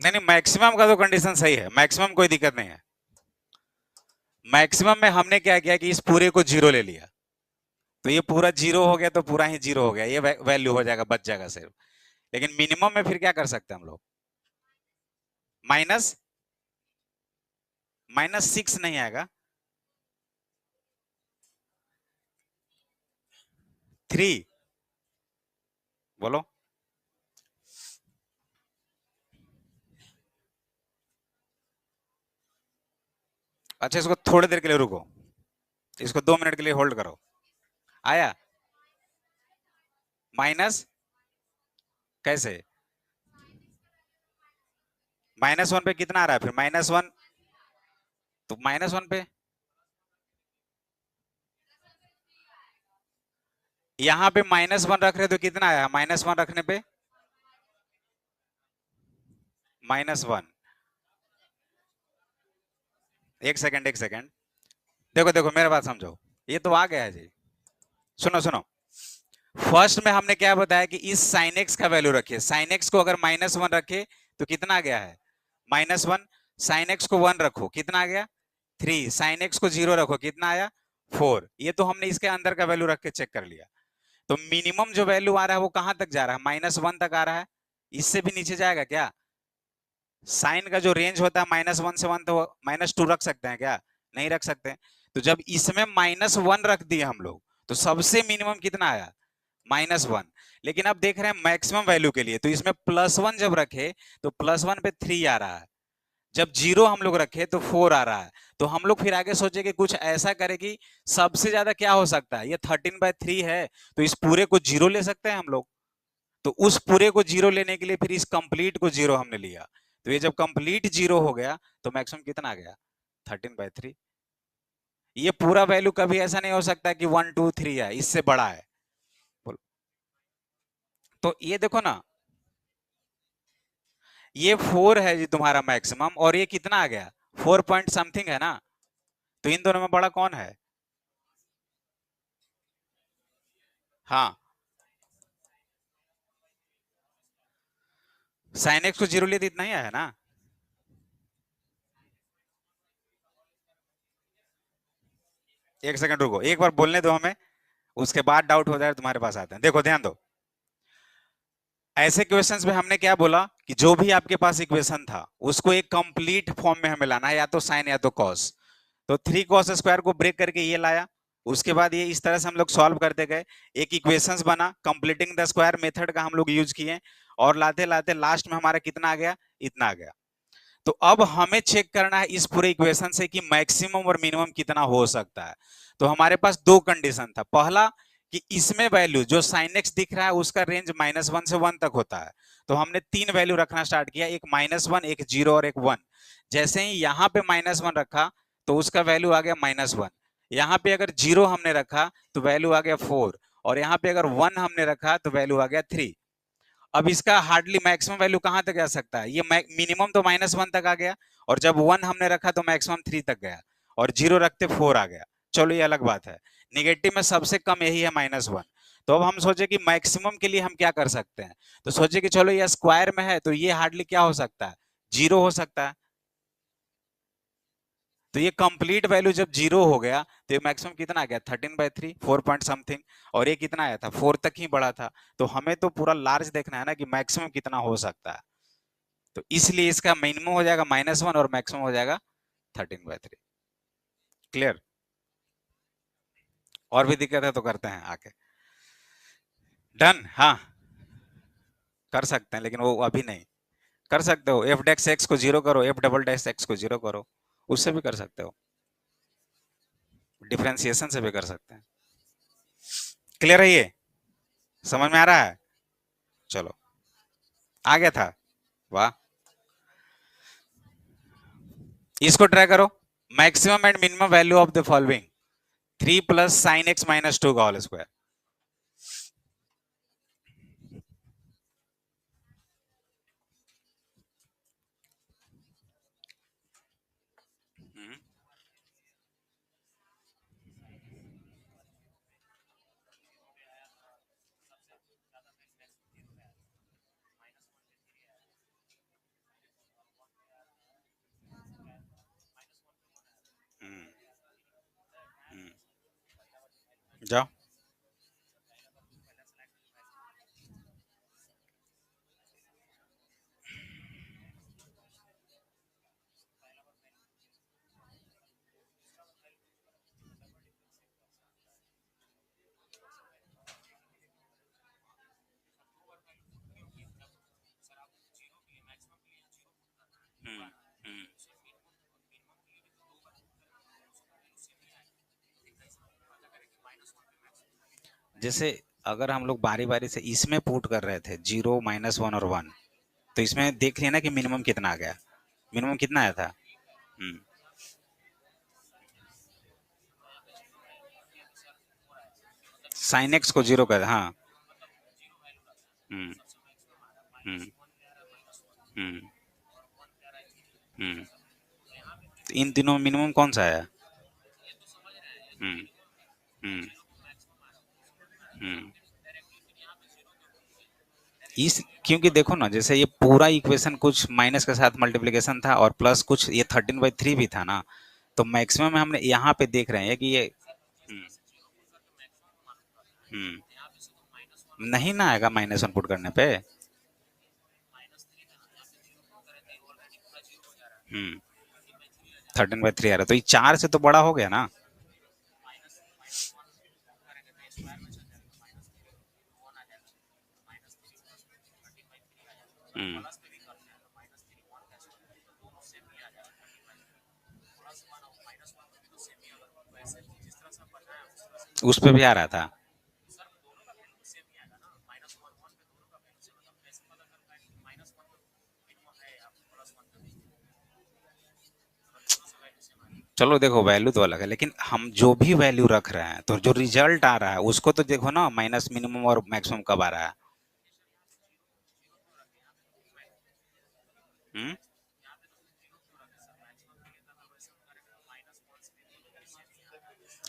नहीं नहीं, मैक्सिमम का तो कंडीशन सही है, मैक्सिमम कोई दिक्कत नहीं है। मैक्सिमम में हमने क्या किया कि इस पूरे को जीरो ले लिया, तो ये पूरा जीरो हो गया, तो पूरा ही जीरो हो गया, ये वैल्यू हो जाएगा, बच जाएगा सिर्फ। लेकिन मिनिमम में फिर क्या कर सकते हैं हम लोग? माइनस -6 नहीं आएगा, 3। बोलो। अच्छा, इसको थोड़ी देर के लिए रुको, इसको 2 मिनट के लिए होल्ड करो। आया? माइनस कैसे? -1 पे कितना आ रहा है फिर? -1, तो -1 पे यहाँ पे -1 रख रहे तो कितना आया? -1 रखने पे -1। एक सेकंड, एक सेकंड, देखो देखो मेरा बात समझो, ये तो आ गया है जी। सुनो सुनो, फर्स्ट में हमने क्या बताया कि इस साइन एक्स का वैल्यू रखिए, साइन एक्स को अगर -1 रखे तो कितना आ गया है? -1। साइन एक्स को 1 रखो, कितना आ गया? 3। साइन एक्स को 0 रखो, कितना आया? 4। ये तो हमने इसके अंदर का वैल्यू रख के चेक कर लिया। तो मिनिमम जो वैल्यू आ रहा है वो कहां तक जा रहा है? -1 तक आ रहा है। इससे भी नीचे जाएगा क्या? साइन का जो रेंज होता है -1 से 1, तो -2 रख सकते हैं क्या? नहीं रख सकते। तो जब इसमें -1 रख दिए हम लोग, तो सबसे मिनिमम कितना आया? -1। लेकिन अब देख रहे हैं मैक्सिमम वैल्यू के लिए, तो इसमें +1 जब रखे तो +1 पे 3 आ रहा है, जब 0 हम लोग रखे तो 4 आ रहा है। तो हम लोग फिर आगे सोचे कि कुछ ऐसा करे कि सबसे ज्यादा क्या हो सकता है, ये 13/3 है, तो इस पूरे को 0 ले सकते हैं हम लोग। तो उस पूरे को 0 लेने के लिए फिर इस कंप्लीट को 0 हमने लिया। तो ये जब कंप्लीट 0 हो गया तो मैक्सिमम कितना आ गया? 13/3। ये पूरा वैल्यू कभी ऐसा नहीं हो सकता कि 1 2 3 है, इससे बड़ा है। तो ये देखो ना, ये 4 है जी तुम्हारा मैक्सिमम, और ये कितना आ गया? 4 पॉइंट समथिंग है ना। तो इन दोनों में बड़ा कौन है? हाँ, साइन एक्स को 0 लिए तो इतना ही आया ना। एक सेकंड रुको, एक बार बोलने दो हमें, उसके बाद डाउट हो जाए तुम्हारे पास आते हैं। देखो ध्यान दो, ऐसे क्वेश्चंस में हमने क्या बोला कि जो भी आपके पास इक्वेशन था उसको एक कंप्लीट फॉर्म में हमें लाना है, या तो साइन या तो कॉस। तो 3 cos² को ब्रेक करके ये लाया, उसके बाद ये इस तरह से हम लोग सॉल्व करते गए, एक इक्वेशंस बना, कंप्लीटिंग द स्क्वायर मेथड का हम लोग यूज किए, और लाते लाते लास्ट में हमारा कितना आ गया? इतना आ गया। तो अब हमें चेक करना है इस पूरे इक्वेशन से कि मैक्सिमम और मिनिमम कितना हो सकता है। तो हमारे पास दो कंडीशन था, पहला कि इसमें वैल्यू जो साइन एक्स दिख रहा है उसका रेंज -1 से 1 तक होता है। तो हमने 3 वैल्यू रखना स्टार्ट किया, एक -1, एक 0 और एक 1। जैसे ही यहाँ पे -1 रखा तो उसका वैल्यू आ गया -1। यहाँ पे अगर 0 हमने रखा तो वैल्यू आ गया 4, और यहाँ पे अगर 1 हमने रखा तो वैल्यू आ गया 3। अब इसका हार्डली मैक्सिमम वैल्यू कहां तक जा सकता है? ये मिनिमम तो -1 तक आ गया, और जब 1 हमने रखा तो मैक्सिमम 3 तक गया, और 0 रखते 4 आ गया। चलो ये अलग बात है, निगेटिव में सबसे कम यही है -1। तो अब हम सोचे कि मैक्सिमम के लिए हम क्या कर सकते हैं, तो सोचे कि चलो ये स्क्वायर में है तो ये हार्डली क्या हो सकता है? 0 हो सकता है। तो ये कंप्लीट वैल्यू जब 0 हो गया तो ये मैक्सिमम कितना आ गया? 13/3, 4 पॉइंट समथिंग। और ये कितना आया था? 4 तक ही बढ़ा था। तो हमें तो पूरा लार्ज देखना है ना कि मैक्सिमम कितना हो सकता है। तो इसलिए इसका मिनिमम हो जाएगा -1 और मैक्सिमम हो जाएगा 13/3। क्लियर? और भी दिक्कत है तो करते हैं आके। डन? हाँ, कर सकते हैं, लेकिन वो अभी नहीं। कर सकते हो, एफ डेक्स एक्स को 0 करो, एफ डबल डैश एक्स को 0 करो, उससे भी कर सकते हो, डिफ्रेंसिएशन से भी कर सकते हैं। क्लियर है ये? समझ में आ रहा है? चलो, आ गया था। वाह, इसको ट्राई करो। Maximum and minimum value of the following: 3 + sin x - 2 का होल स्क्वायर। जाओ। हम्म, हम्म। जैसे अगर हम लोग बारी बारी से इसमें पुट कर रहे थे 0 -1 और 1, तो इसमें देख लिया ना कि मिनिमम कितना आ गया। मिनिमम कितना आया था? हम्म, साइन एक्स को 0 कर, हाँ। हम्म, हम्म, हम्म, हम्म। तो इन तीनों में मिनिमम कौन सा आया? हम्म, हम्म, हम्म। इस क्योंकि देखो ना, जैसे ये पूरा इक्वेशन कुछ माइनस के साथ मल्टीप्लिकेशन था और प्लस कुछ ये 13/3 भी था ना, तो मैक्सिमम हमने यहाँ पे देख रहे हैं कि ये। हम्म, नहीं ना आएगा -1 पुट करने पे। 13/3 आ रहा है, तो ये 4 से तो बड़ा हो गया ना। हम्म, उस पे भी आ रहा था। चलो देखो, वैल्यू तो अलग है, लेकिन हम जो भी वैल्यू रख रहे हैं तो जो रिजल्ट आ रहा है उसको तो देखो ना, माइनस मिनिमम और मैक्सिमम कब आ रहा है। हम्म।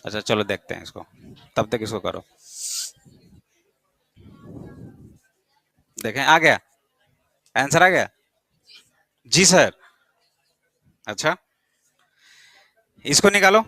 अच्छा चलो देखते हैं इसको, तब तक इसको करो। देखें आ गया, आंसर आ गया। जी सर। अच्छा, इसको निकालो।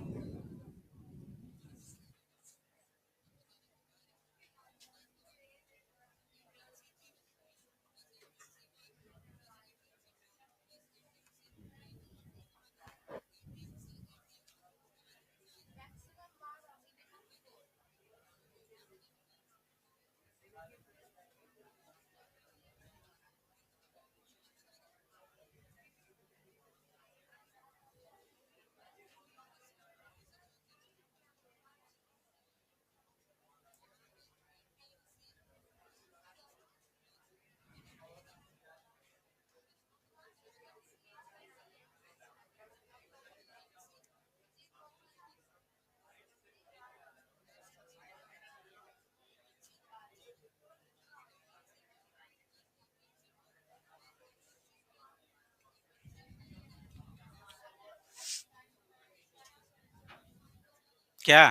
क्या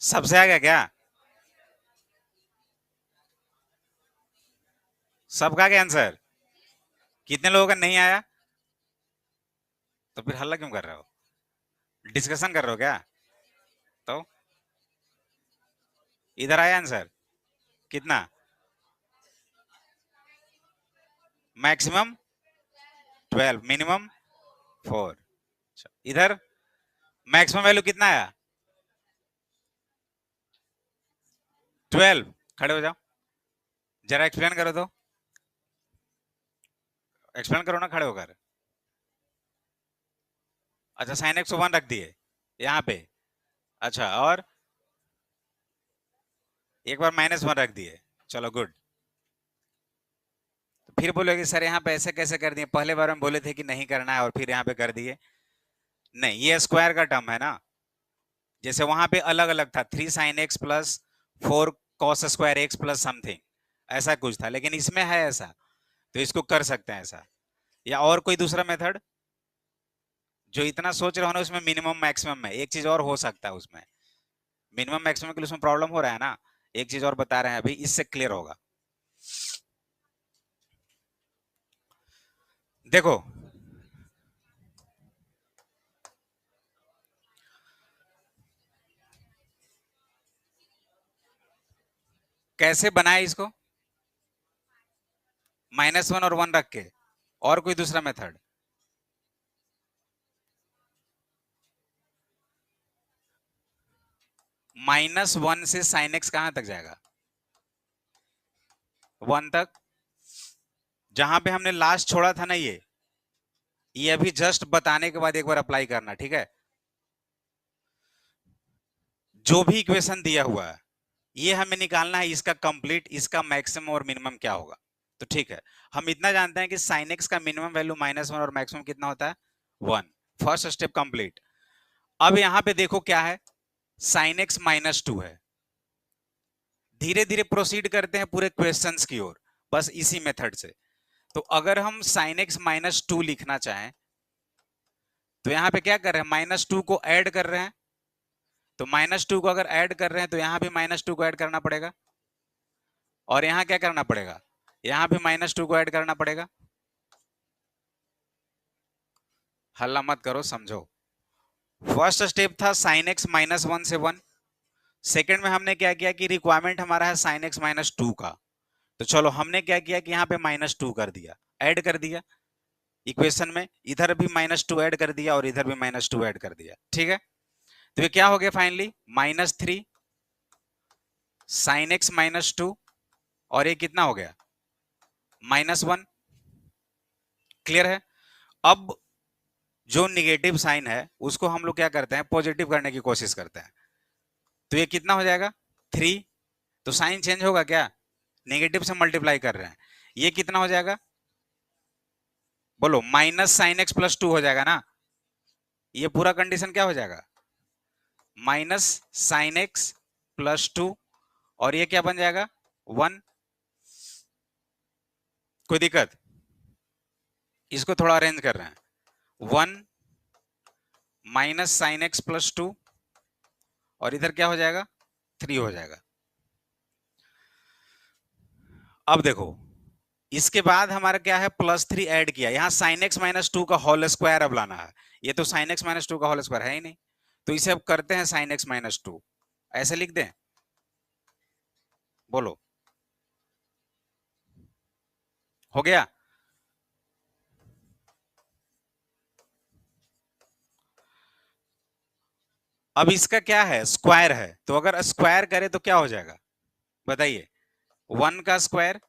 सबसे आ गया क्या? सबका क्या आंसर? कितने लोगों का नहीं आया? तो फिर हल्ला क्यों कर रहे हो? डिस्कशन कर रहे हो क्या? तो इधर आया आंसर कितना? Maximum 12, minimum 4। इधर मैक्सिमम वैल्यू कितना आया? 12। खड़े हो जाओ, जरा एक्सप्लेन करो तो। एक्सप्लेन करो ना खड़े होकर। अच्छा, साइन एक्स 1 रख दिए यहाँ पे। अच्छा, और एक बार -1 रख दिए। चलो गुड। फिर बोलोगे सर यहाँ पे ऐसे कैसे कर दिए, पहले बार में बोले थे कि नहीं करना है और फिर यहाँ पे कर दिए। नहीं, ये स्क्वायर का टर्म है ना। जैसे वहां पे अलग अलग था, 3 sin x plus 4 cos² x plus something, ऐसा कुछ था, लेकिन इसमें है ऐसा, तो इसको कर सकते हैं ऐसा। या और कोई दूसरा मेथड? जो इतना सोच रहे हो ना उसमें मिनिमम मैक्सिमम में एक चीज और हो सकता है उसमें। मिनिमम मैक्सिमम के लिए उसमें प्रॉब्लम हो रहा है ना, एक चीज और बता रहे हैं अभी, इससे क्लियर होगा। देखो, कैसे बनाए इसको? -1 और 1 रख के, और कोई दूसरा मेथड? -1 से sin x कहां तक जाएगा? 1 तक। जहां पे हमने लास्ट छोड़ा था ना, ये अभी जस्ट बताने के बाद एक बार अप्लाई करना, ठीक है? जो भी इक्वेशन दिया हुआ है ये हमें निकालना है, इसका कंप्लीट, इसका मैक्सिमम और मिनिमम क्या होगा। तो ठीक है, हम इतना जानते हैं कि sin x का मिनिमम वैल्यू -1 और मैक्सिमम कितना होता है? 1। First step complete. अब यहां पे देखो क्या है, sin x -2 है। धीरे धीरे प्रोसीड करते हैं पूरे क्वेश्चंस की ओर, बस इसी मेथड से। तो अगर हम sin x -2 लिखना चाहें तो यहां पे क्या कर रहे हैं, -2 को ऐड कर रहे हैं। तो -2 को अगर ऐड कर रहे हैं तो यहां भी -2 को ऐड करना पड़ेगा, और यहां क्या करना पड़ेगा, यहां भी -2 को ऐड करना पड़ेगा। हल्ला मत करो, समझो। फर्स्ट स्टेप था sin x -1 से 1। सेकंड में हमने क्या किया कि रिक्वायरमेंट हमारा है sin x -2 का। तो चलो हमने क्या किया कि यहाँ पे -2 कर दिया, ऐड कर दिया इक्वेशन में, इधर भी -2 ऐड कर दिया और इधर भी -2 ऐड कर दिया, ठीक है? तो ये क्या हो गया फाइनली, -3 sin x -2, और ये कितना हो गया, -1। क्लियर है? अब जो निगेटिव साइन है उसको हम लोग क्या करते हैं, पॉजिटिव करने की कोशिश करते हैं। तो ये कितना हो जाएगा, 3। तो साइन चेंज होगा क्या, नेगेटिव से मल्टीप्लाई कर रहे हैं, ये कितना हो जाएगा, बोलो, -sin x +2 हो जाएगा ना। ये पूरा कंडीशन क्या हो जाएगा, -sin x +2, और ये क्या बन जाएगा, 1। कोई दिक्कत? इसको थोड़ा अरेंज कर रहे हैं, 1 -sin x +2, और इधर क्या हो जाएगा, 3 हो जाएगा। अब देखो, इसके बाद हमारा क्या है, +3 ऐड किया, यहां sin x -2 का होल स्क्वायर अब लाना है। ये तो sin x -2 का होल स्क्वायर है ही नहीं, तो इसे अब करते हैं sin x -2, ऐसे लिख दें, बोलो, हो गया? अब इसका क्या है, स्क्वायर है, तो अगर स्क्वायर करे तो क्या हो जाएगा, बताइए, 1 का स्क्वायर,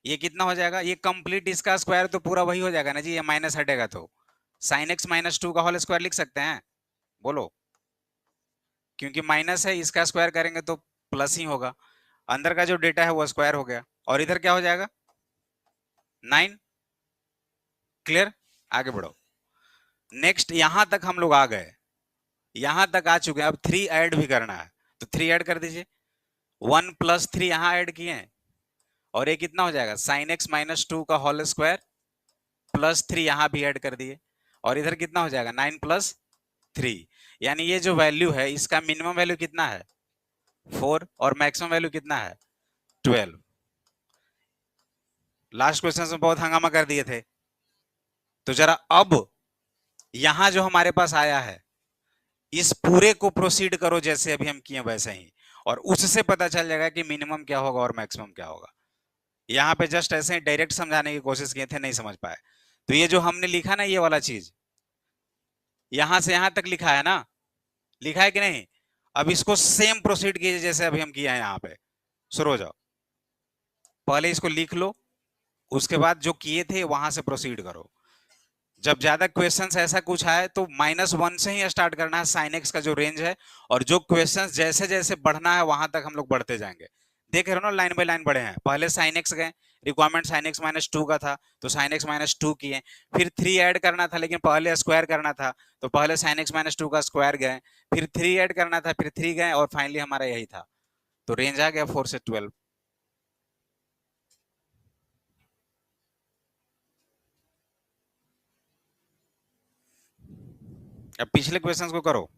ये कितना हो जाएगा, ये कंप्लीट इसका स्क्वायर तो पूरा वही हो जाएगा ना जी, ये माइनस हटेगा तो sin x -2 का होल स्क्वायर लिख सकते हैं, बोलो, क्योंकि माइनस है, इसका स्क्वायर करेंगे तो प्लस ही होगा, अंदर का जो डेटा है वो स्क्वायर हो गया, और इधर क्या हो जाएगा, 9। क्लियर? आगे बढ़ो। नेक्स्ट, यहां तक हम लोग आ गए, यहां तक आ चुके हैं, अब 3 ऐड भी करना है, तो 3 ऐड कर दीजिए, 1 + 3 यहां ऐड किए हैं, और ये कितना हो जाएगा, sin x -2 का होल स्क्वायर +3 यहां भी ऐड कर दिए, और इधर कितना हो जाएगा, 9 + 3। यानी ये जो वैल्यू है इसका मिनिमम वैल्यू कितना है, 4, और मैक्सिमम वैल्यू कितना है, 12। लास्ट क्वेश्चन में बहुत हंगामा कर दिए थे, तो जरा अब यहां जो हमारे पास आया है इस पूरे को प्रोसीड करो जैसे अभी हम किए वैसे ही, और उससे पता चल जाएगा कि मिनिमम क्या होगा और मैक्सिमम क्या होगा। यहाँ पे जस्ट ऐसे ही डायरेक्ट समझाने की कोशिश किए थे, नहीं समझ पाए। तो ये जो हमने लिखा ना, ये वाला चीज यहां से यहां तक लिखा है ना, लिखा है कि नहीं? अब इसको सेम प्रोसीड कीजिए जैसे अभी हम किया है, यहाँ पे शुरू हो जाओ, पहले इसको लिख लो, उसके बाद जो किए थे वहां से प्रोसीड करो। जब ज्यादा क्वेश्चंस ऐसा कुछ आए तो -1 से ही स्टार्ट करना है, sin x का जो रेंज है, और जो क्वेश्चंस जैसे जैसे बढ़ना है वहां तक हम लोग बढ़ते जाएंगे। देख रहे हो ना, लाइन बाय लाइन बढ़े हैं, पहले sin x गए, रिक्वायरमेंट sin x -2 का था तो sin x -2 किए, फिर 3 ऐड करना था लेकिन पहले स्क्वायर करना था, तो पहले sin x -2 का स्क्वायर गए, फिर 3 ऐड करना था, फिर 3 गए, और फाइनली हमारा यही था, तो रेंज आ गया 4 से 12। अब पिछले क्वेश्चंस को करो।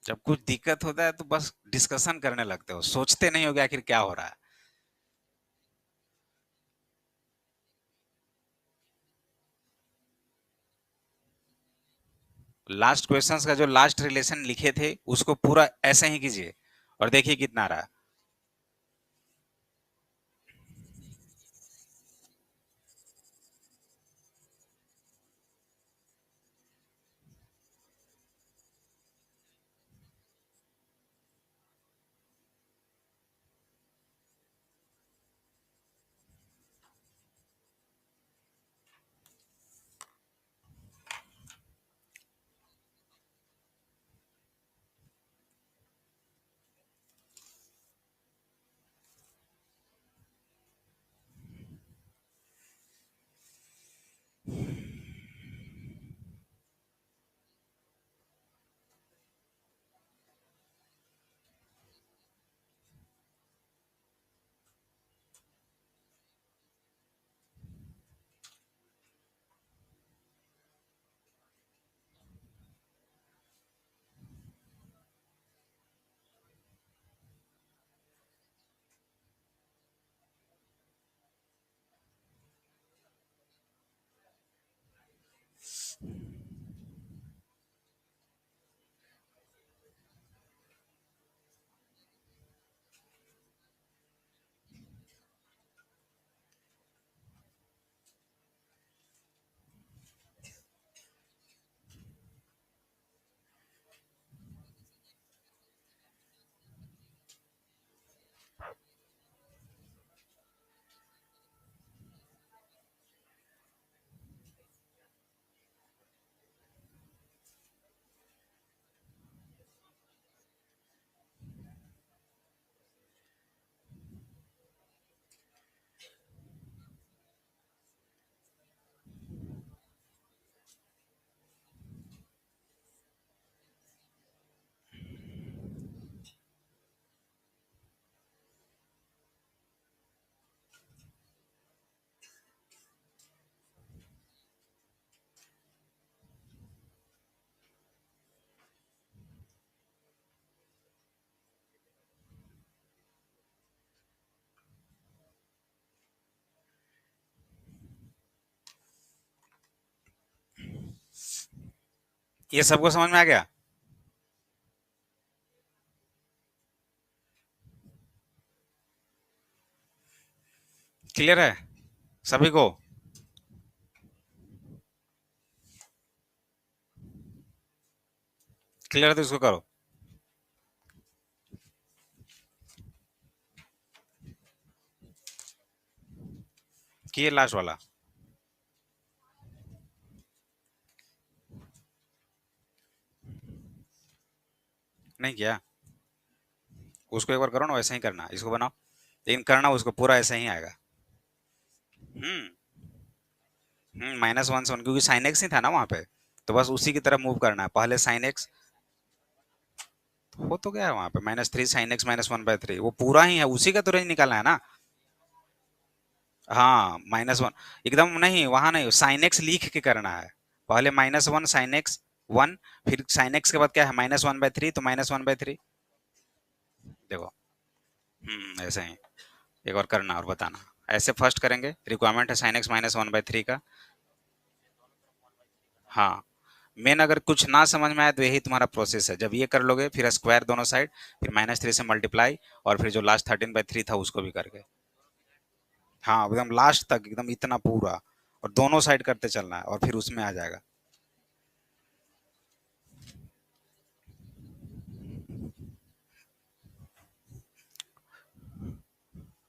जब कुछ दिक्कत होता है तो बस डिस्कशन करने लगते हो, सोचते नहीं हो कि आखिर क्या हो रहा है। लास्ट क्वेश्चंस का जो लास्ट रिलेशन लिखे थे उसको पूरा ऐसे ही कीजिए और देखिए कितना रहा। ये सबको समझ में आ गया? क्लियर है सभी को? क्लियर है तो इसको करो। किए लास्ट वाला? नहीं किया? उसको एक बार करो ना, वैसे ही करना, इसको बनाओ लेकिन करना उसको पूरा ऐसे ही आएगा। हम्म -1 से 1, क्योंकि साइन एक्स ही था ना वहां पे, तो बस उसी की तरफ मूव करना है। पहले साइन एक्स हो तो गया है वहां पे, -3 sin x -1/3 वो पूरा ही है, उसी का तो रेंज निकालना है ना। हाँ -1 एकदम नहीं, वहां नहीं, साइन एक्स लिख के करना है। पहले -1 sin x 1, फिर साइन एक्स के बाद क्या है, -1/3, तो -1/3। देखो, ऐसे ही एक बार करना और बताना। ऐसे फर्स्ट करेंगे, रिक्वायरमेंट है sin x -1/3 का। हाँ, मेन अगर कुछ ना समझ में आए तो यही तुम्हारा प्रोसेस है। जब ये कर लोगे फिर स्क्वायर दोनों साइड, फिर -3 से मल्टीप्लाई, और फिर जो लास्ट 13/3 था उसको भी करके। हाँ, एकदम लास्ट तक, एकदम इतना पूरा, और दोनों साइड करते चलना है और फिर उसमें आ जाएगा।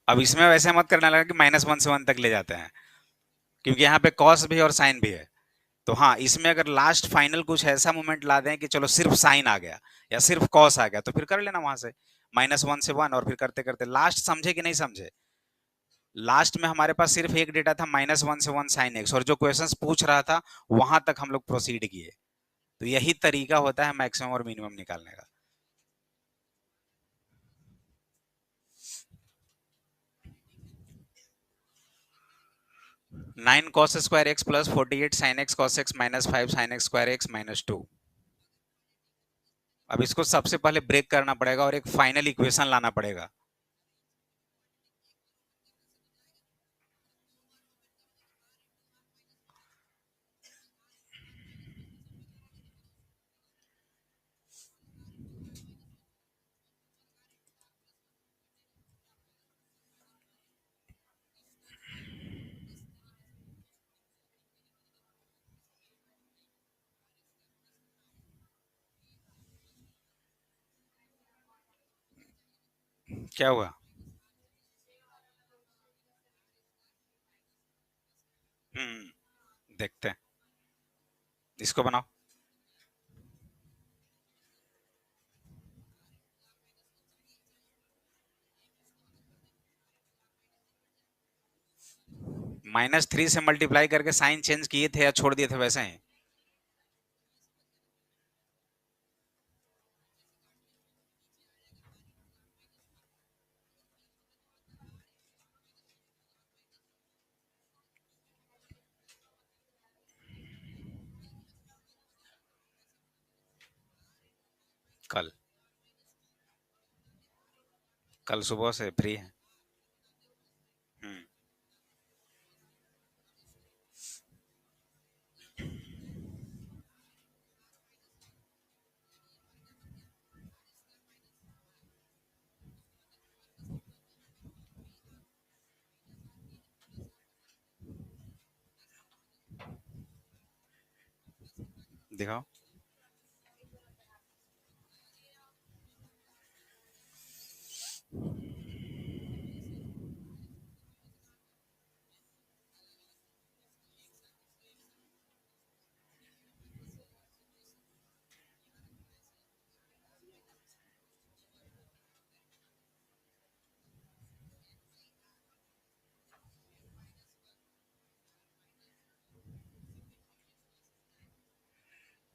अब इसमें वैसे मत करने लगा कि -1 से 1 तक ले जाते हैं, क्योंकि यहाँ पे कॉस भी और साइन भी है। तो हाँ, इसमें अगर लास्ट फाइनल कुछ ऐसा मोमेंट ला दें कि चलो सिर्फ साइन आ गया या सिर्फ कॉस आ गया, तो फिर कर लेना वहां से -1 से 1, और फिर करते करते लास्ट समझे कि नहीं समझे। लास्ट में हमारे पास सिर्फ एक डेटा था -1 से 1 sin x, और जो क्वेश्चंस पूछ रहा था वहां तक हम लोग प्रोसीड किए। तो यही तरीका होता है मैक्सिमम और मिनिमम निकालने का। 9 cos² x plus 48 sin x cos x minus 5 sin x² x-2। अब इसको सबसे पहले ब्रेक करना पड़ेगा और एक फाइनल इक्वेशन लाना पड़ेगा। क्या हुआ? देखते हैं, इसको बनाओ। -3 से मल्टीप्लाई करके साइन चेंज किए थे या छोड़ दिए थे वैसे ही? कल, कल सुबह से फ्री है। हम्म। दिखाओ।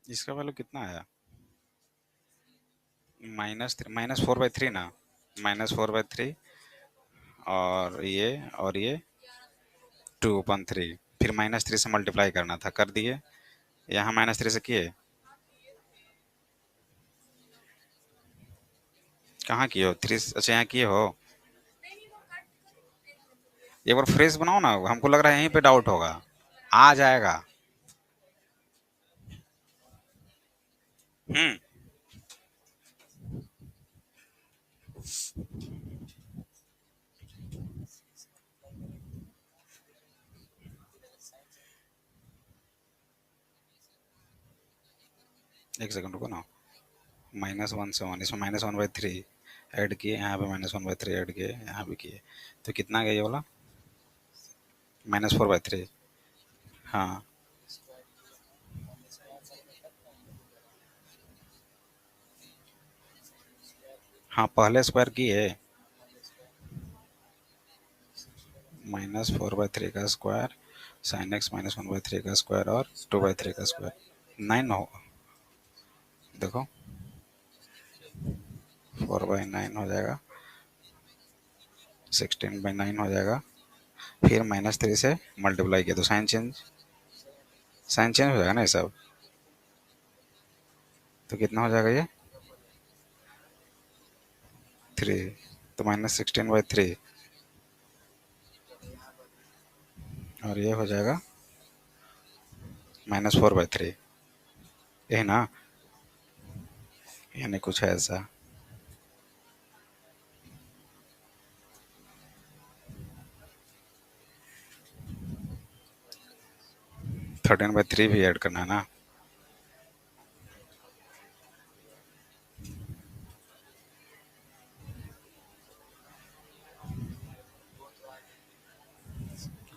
इसका वैल्यू कितना आया? -4/3 ना, -4/3 और ये 2/3, फिर -3 से मल्टीप्लाई करना था, कर दिए। यहाँ -3 से किए? कहाँ किए हो? थ्री, अच्छा यहाँ किए हो। एक बार फ्रेश बनाओ ना, हमको लग रहा है यहीं पे डाउट होगा। आ जाएगा। हम्म। एक सेकंड रुको ना। -1 से 1, इसमें -1/3 ऐड किए, यहाँ पे -1/3 ऐड किए, यहाँ भी किए, तो कितना गया ये वाला? -4/3। हाँ। हाँ पहले स्क्वायर किए। -4/3 का स्क्वायर, साइन एक्स -1/3 का स्क्वायर और 2/3 का स्क्वायर 9 हो। देखो 4/9 हो जाएगा, 16/9 हो जाएगा। फिर -3 से मल्टीप्लाई किया तो साइन चेंज हो जाएगा ना ये सब। तो कितना हो जाएगा ये? 3, तो -16/3 और ये हो जाएगा -4/3, यही ना? यानी कुछ है ऐसा। 13/3 भी ऐड करना है ना?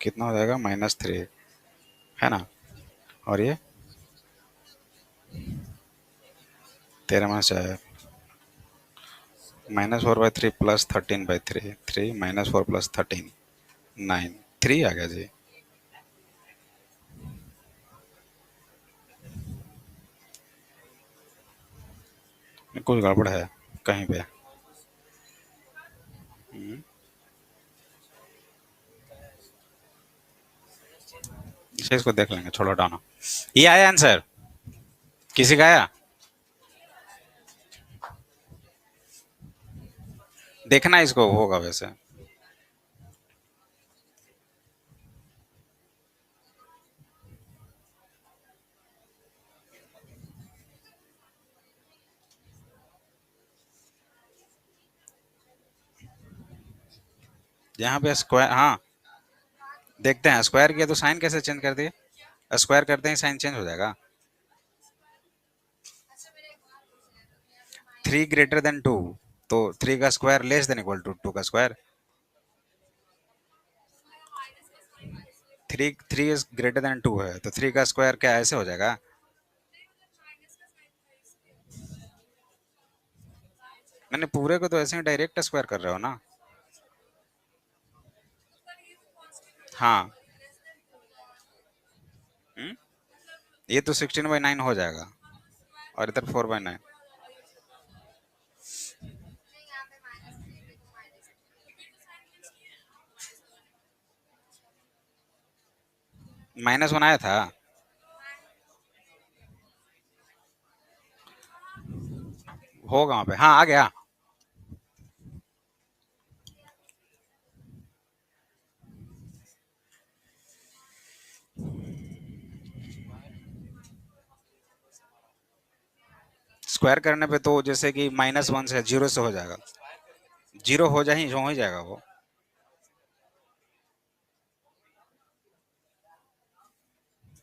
कितना हो जाएगा? -3 है ना? और ये 13 में से -4/3 प्लस 13/3, 3 -4 प्लस 13, 9, 3 आ गया जी। कुछ गड़बड़ है कहीं पे। हम्म, इसे इसको देख लेंगे, छोड़ो हटाना। ये आया आंसर? किसी का आया? देखना इसको होगा वैसे। यहाँ पे स्क्वायर, हाँ देखते हैं, स्क्वायर किया तो साइन कैसे चेंज कर दिए? स्क्वायर करते ही साइन चेंज हो जाएगा। 3 ग्रेटर देन 2, तो 3 का square less than equal to 2 का स्क्वायर। 3 इज ग्रेटर देन 2 है, तो 3 का स्क्वायर क्या ऐसे हो जाएगा? मैंने पूरे को तो ऐसे ही डायरेक्ट स्क्वायर कर रहे हो ना। हाँ। हम्म? ये तो 16/9 हो जाएगा, और इधर 4/9। -1 आया था। होगा वहां पे, हाँ आ गया। स्क्वायर करने पे तो जैसे कि -1 से 0 से हो जाएगा, 0 हो ही जाएगा वो।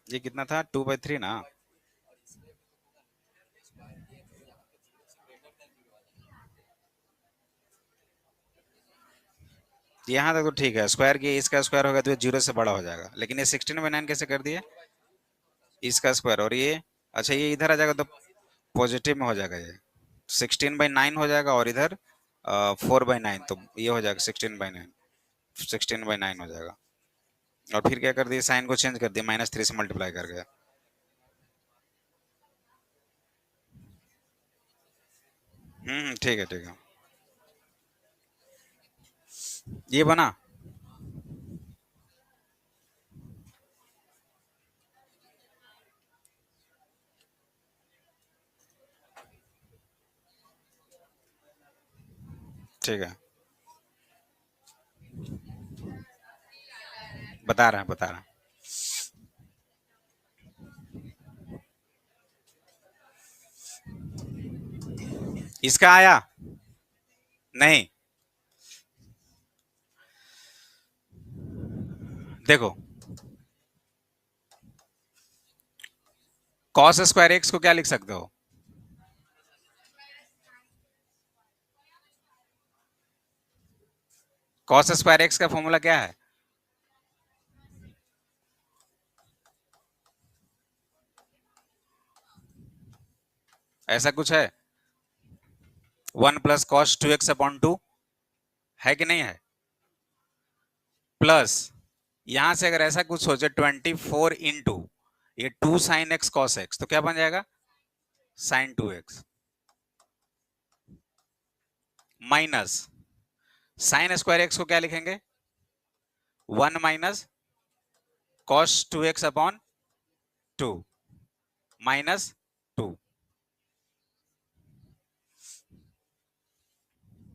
ये कितना था? 2/3 ना। यहाँ तक तो ठीक है, स्क्वायर किया, इसका स्क्वायर होगा तो ये 0 से बड़ा हो जाएगा, लेकिन ये 16/9 कैसे कर दिए? इसका स्क्वायर, और ये, अच्छा ये इधर आ जाएगा तो पॉजिटिव में हो जाएगा, ये 16/9 हो जाएगा, और इधर 4/9, तो ये हो जाएगा 16/9, 16/9 हो जाएगा। और फिर क्या कर दिए, साइन को चेंज कर दिया, -3 से मल्टीप्लाई कर गया। ठीक है ठीक है। ये बना। ठीक है, बता रहे हैं बता रहे हैं। इसका आया नहीं? देखो, कॉस स्क्वायर एक्स को क्या लिख सकते हो? कॉस स्क्वायर एक्स का फॉर्मूला क्या है? ऐसा कुछ है, 1 + cos 2x/2, है कि नहीं है? प्लस, यहां से अगर ऐसा कुछ सोचे 24 ये 2 sin x cos x, तो क्या बन जाएगा? sin 2x, minus sign square x को क्या लिखेंगे? 1 - cos 2x/2 -2।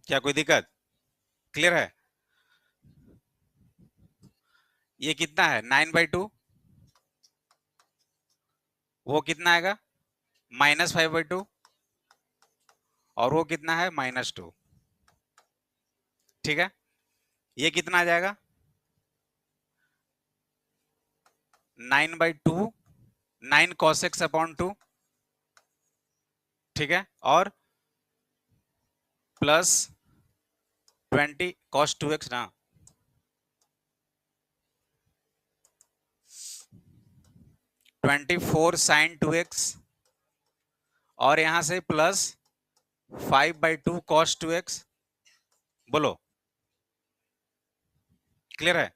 क्या कोई दिक्कत? क्लियर है? ये कितना है? 9/2। वो कितना आएगा? -5/2। और वो कितना है? -2। ठीक है, ये कितना आ जाएगा? 9/2, 9 cos x/2। ठीक है, और प्लस 20 cos 2x ना, 24 sin 2x, और यहां से प्लस 5/2 cos 2x। बोलो, क्लियर है?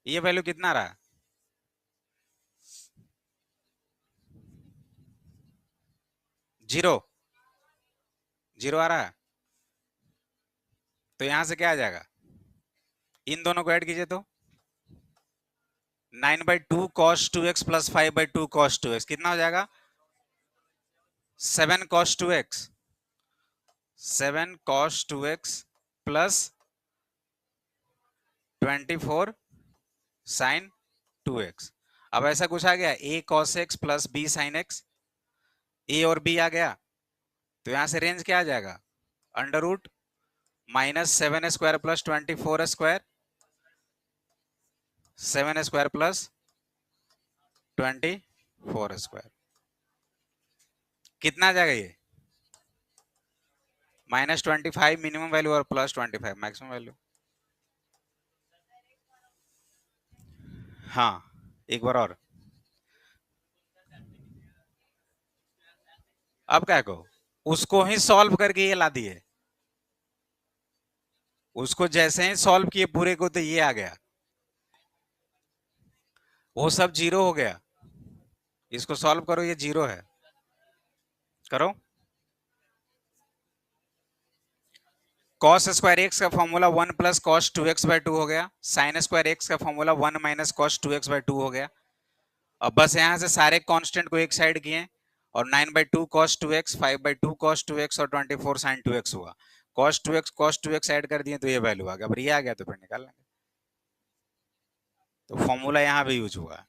ये वैल्यू कितना रहा? 0, 0 आ रहा है। तो यहां से क्या आ जाएगा? इन दोनों को ऐड कीजिए तो 9/2 cos 2x plus 5/2 cos 2x कितना हो जाएगा? 7 cos 2x, 7 cos 2x plus 24 sin 2x। अब ऐसा कुछ आ गया, a cos x plus b sin x, a और b आ गया, तो यहां से रेंज क्या आ जाएगा? √ -7² प्लस 24² 7² प्लस 24। 4 स्क्वायर कितना आ जाएगा ये? -25 मिनिमम वैल्यू और +25 मैक्सिमम वैल्यू। हाँ, एक बार और। अब क्या कहो, उसको ही सॉल्व करके ये ला दिए, उसको जैसे ही सॉल्व किए पूरे को तो ये आ गया, वो सब जीरो हो गया। इसको सॉल्व करो, ये जीरो है, करो। कॉस स्क्वायर एक्स का formula 1 plus cos 2x by 2 हो गया। साइन स्क्वायर एक्स का formula 1 minus cos 2x by 2 हो गया। अब बस यहां से सारे कांस्टेंट को एक साइड किए और 9/2 cos 2x, 5/2 cos 2x और 24 sin 2x हुआ। cos 2x ऐड कर दिए तो ये वैल्यू आ गया। अब ये आ गया तो फिर निकाल लेंगे। तो फॉर्मूला यहाँ भी यूज हुआ।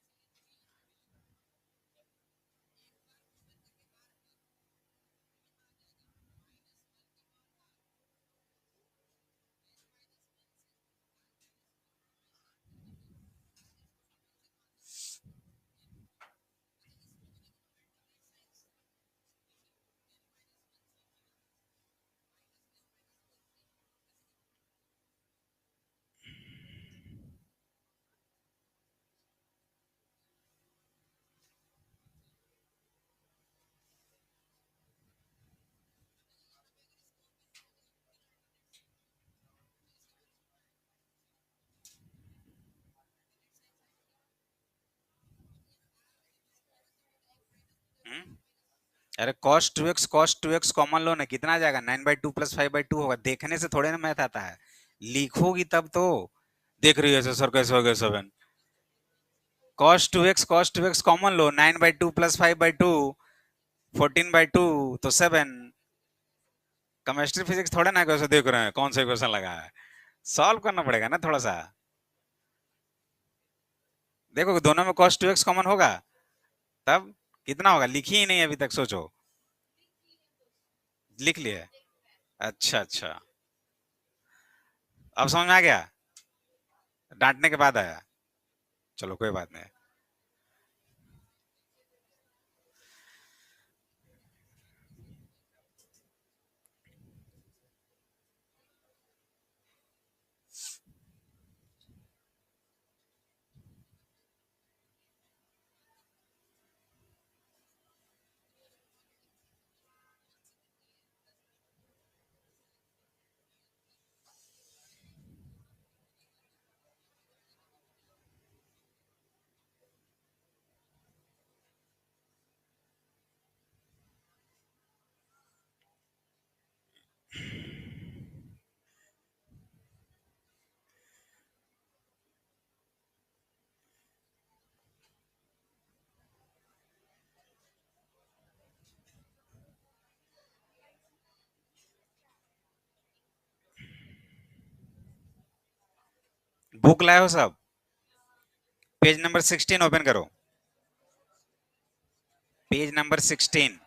अरे cos 2x कॉमन लो ना, कितना आ जाएगा? 9/2 प्लस 5/2 होगा। देखने से थोड़े ना मैथ आता है, लिखोगी तब तो। देख रही है सर कैसे हो गया 7? cos 2x कॉमन लो, 9/2 प्लस 5/2 14/2 तो 7। केमिस्ट्री फिजिक्स थोड़ा ना कैसे देख रहे हैं कौन सा क्वेश्चन लगा है, सॉल्व करना पड़ेगा ना थोड़ा सा। देखो दोनों में cos 2x कॉमन होगा, तब कितना होगा? लिखी ही नहीं अभी तक, सोचो। लिख लिया? अच्छा अच्छा, अब समझ में आ गया? डांटने के बाद आया, चलो कोई बात नहीं। बुक लाए हो सब? पेज नंबर 16 ओपन करो, पेज नंबर 16।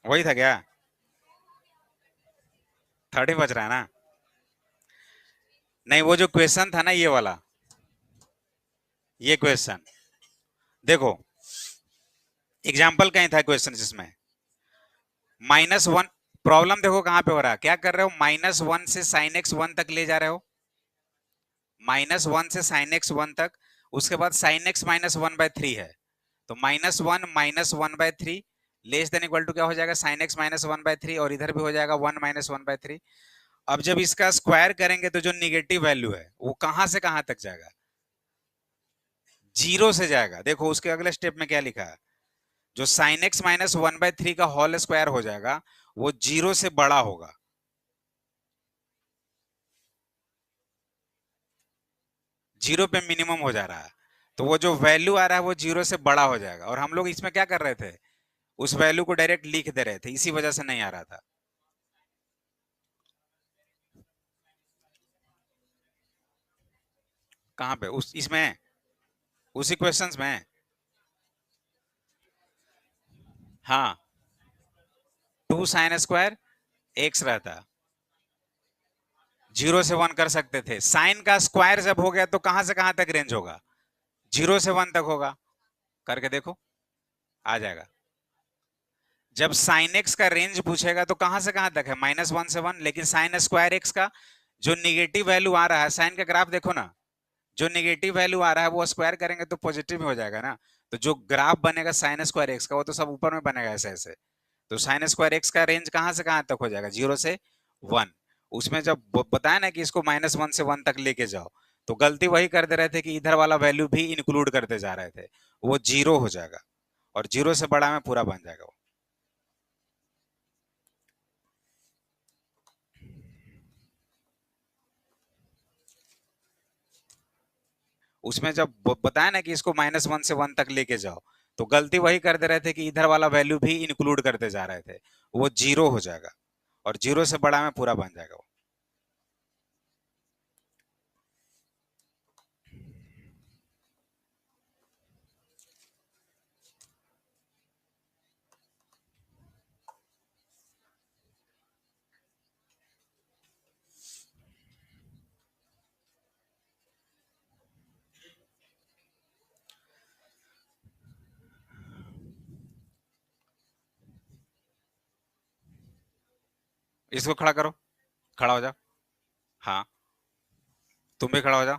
वही था क्या? 30 बज रहा है ना? नहीं, वो जो क्वेश्चन था ना ये वाला, ये क्वेश्चन देखो, एग्जाम्पल कहीं था क्वेश्चन जिसमें -1। प्रॉब्लम देखो कहां पे हो रहा है, क्या कर रहे हो? -1 से sin x 1 तक ले जा रहे हो, -1 से sin x 1 तक। उसके बाद sin x -1/3 है, तो -1 -1/3 लेस देन इक्वल टू क्या हो जाएगा? sin x -1/3, और इधर भी हो जाएगा 1 -1/3। अब जब इसका स्क्वायर करेंगे तो जो निगेटिव वैल्यू है वो कहां से कहां तक जाएगा? जीरो से जाएगा। देखो उसके अगले स्टेप में क्या लिखा है, जो sin x -1/3 का होल स्क्वायर हो जाएगा वो जीरो से बड़ा होगा। जीरो पे मिनिमम हो जा रहा है, तो वो जो वैल्यू आ रहा है वो जीरो से बड़ा हो जाएगा। और हम लोग इसमें क्या कर रहे थे, उस वैल्यू को डायरेक्ट लिख दे रहे थे, इसी वजह से नहीं आ रहा था। कहां पे? उस इसमें उसी क्वेश्चंस में। हाँ, 2 sin² एक्स रहता, 0 से 1 कर सकते थे। साइन का स्क्वायर जब हो गया तो कहां से कहां तक रेंज होगा? 0 से 1 तक होगा। करके देखो, आ जाएगा। जब साइन एक्स का रेंज पूछेगा तो कहां से कहां तक है? -1 से 1। लेकिन साइन स्क्वायर एक्स का जो निगेटिव वैल्यू आ रहा है, साइन का ग्राफ देखो ना, जो निगेटिव वैल्यू आ रहा है वो स्क्वायर करेंगे तो पॉजिटिव हो जाएगा ना। तो जो ग्राफ बनेगा साइन स्क्वायर एक्स का वो तो सब ऊपर में बनेगा ऐसे ऐसे। तो साइन स्क्वायर एक्स का रेंज कहां से कहां तक हो जाएगा? 0 से 1। उसमें जब बताया ना कि इसको -1 से 1 तक लेके जाओ, तो गलती वही कर दे रहे थे कि इधर वाला वैल्यू भी इंक्लूड करते जा रहे थे, वो 0 हो जाएगा और 0 से बड़ा में पूरा बन जाएगा वो। उसमें जब बताया ना कि इसको -1 से 1 तक लेके जाओ, तो गलती वही कर दे रहे थे कि इधर वाला वैल्यू भी इंक्लूड करते जा रहे थे, वो 0 हो जाएगा और 0 से बड़ा में पूरा बन जाएगा वो। इसको खड़ा करो, खड़ा हो जाओ। हाँ, तुम भी खड़ा हो जाओ,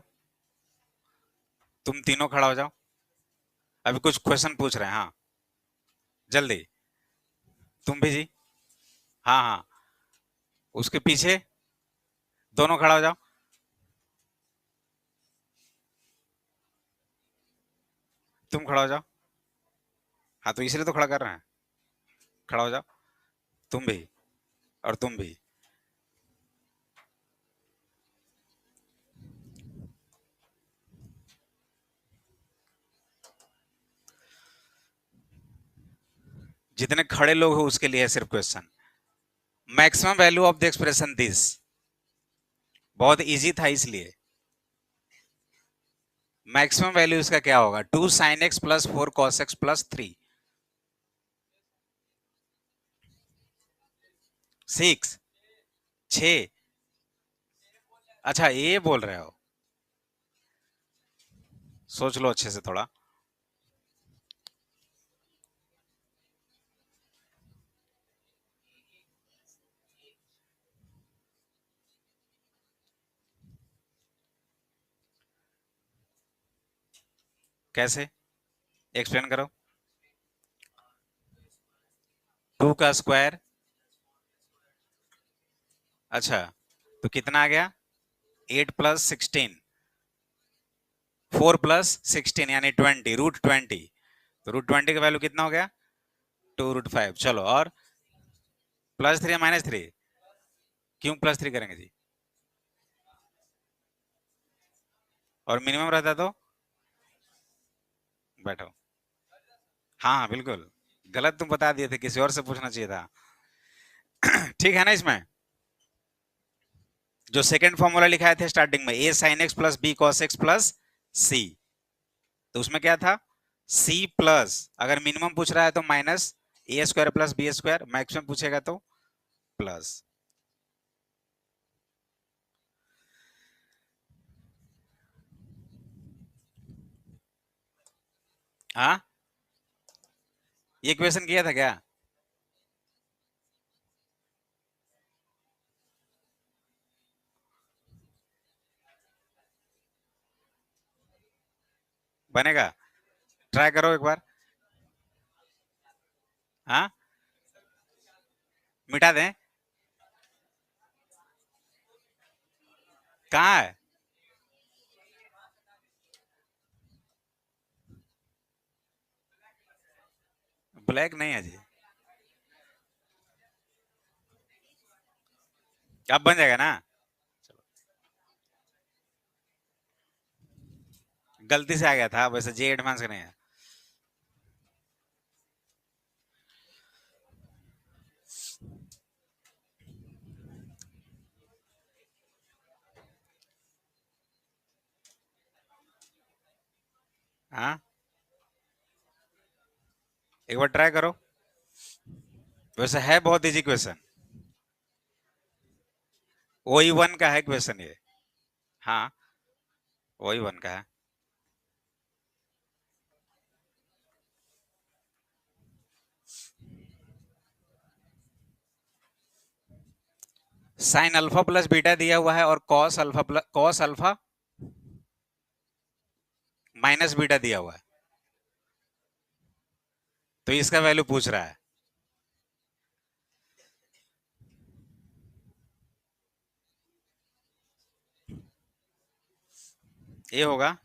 तुम तीनों खड़ा हो जाओ। अभी कुछ क्वेश्चन पूछ रहे हैं, हाँ, जल्दी। तुम भी जी। हाँ हाँ, उसके पीछे दोनों खड़ा हो जाओ। तुम खड़ा हो जाओ। हाँ, तो इसलिए तो खड़ा कर रहे हैं। खड़ा हो जाओ, तुम भी और तुम भी। जितने खड़े लोग हो उसके लिए है सिर्फ question. Maximum value of the expression this, बहुत इजी था इसलिए। मैक्सिमम वैल्यू इसका क्या होगा? 2 sin x + 4 cos x + 3 6 6। अच्छा, ये बोल रहे हो, सोच लो अच्छे से थोड़ा। कैसे? एक्सप्लेन करो। 2 का स्क्वायर। अच्छा, तो कितना आ गया? 8 + 16, 4 + 16 यानी 20, √20। तो √20 का वैल्यू कितना हो गया? 2 √5। चलो, और +3 या -3? क्यों +3 करेंगे जी? और मिनिमम रहता तो? बैठो। हाँ हाँ, बिल्कुल। गलत तुम बता दिए थे, किसी और से पूछना चाहिए था। ठीक है ना? इसमें जो सेकंड फॉर्मूला लिखाए थे स्टार्टिंग में, A sin x + B cos x + C, तो उसमें क्या था? C प्लस, अगर मिनिमम पूछ रहा है तो -a² + b², मैक्सिमम पूछेगा तो प्लस। हाँ, ये क्वेश्चन किया था क्या? बनेगा? ट्राई करो एक बार। हाँ, मिटा दें? कहाँ है? ब्लैक नहीं है जी। अब बन जाएगा ना? गलती से आ गया था, वैसे जे एडवांस का नहीं है। हाँ, एक बार ट्राई करो। वैसे है बहुत इजी क्वेश्चन। वही वन का है क्वेश्चन ये। हाँ, वही वन का है। साइन अल्फा प्लस बीटा दिया हुआ है और कॉस अल्फा माइनस बीटा दिया हुआ है, तो इसका वैल्यू पूछ रहा है। ये होगा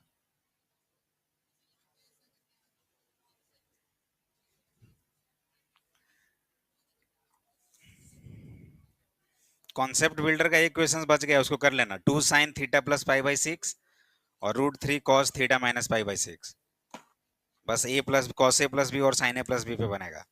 कॉन्सेप्ट बिल्डर का एक क्वेश्चन बच गया, उसको कर लेना। 2 sin θ + π/6 और √3 cos θ - π/6। बस a plus cos A plus B और साइन ए प्लस बी पे बनेगा।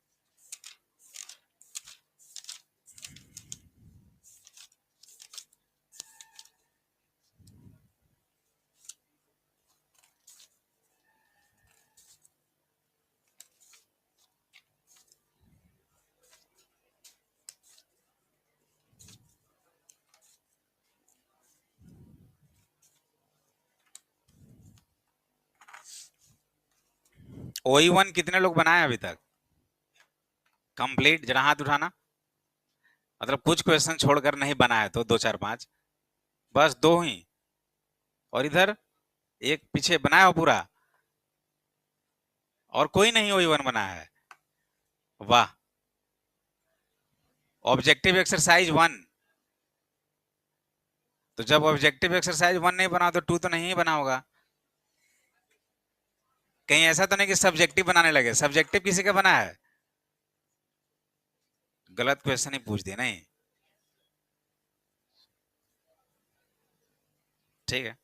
ओई वन कितने लोग बनाए अभी तक? कंप्लीट, जरा हाथ उठाना। मतलब कुछ क्वेश्चन छोड़कर नहीं बनाए तो 2 4 5, बस 2 ही। और इधर एक पीछे बनाया हो पूरा, और कोई नहीं ओई वन बनाया है। वाह। Objective exercise 1। तो जब ऑब्जेक्टिव एक्सरसाइज 1 नहीं बना तो 2 तो नहीं बना होगा। कहीं ऐसा तो नहीं कि सब्जेक्टिव बनाने लगे? सब्जेक्टिव किसी का बना है? गलत क्वेश्चन ही पूछ दिया नहीं। ठीक है,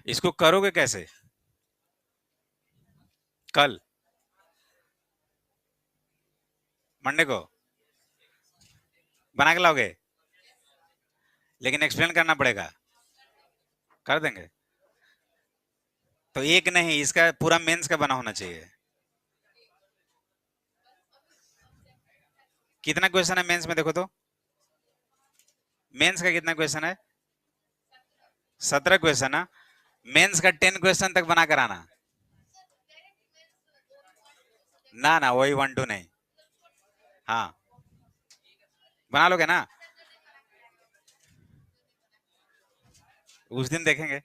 इसको करोगे कैसे? कल मंडे को बना के लाओगे? लेकिन एक्सप्लेन करना पड़ेगा। कर देंगे। तो एक नहीं, इसका पूरा मेंस का बना होना चाहिए। कितना क्वेश्चन है मेंस में देखो तो? मेंस का कितना क्वेश्चन है? 17 क्वेश्चन है। मेंस का 10 क्वेश्चन तक बना कर आना। ना ना, वही 1 2 नहीं। हाँ, बना लोगे ना? उस दिन देखेंगे।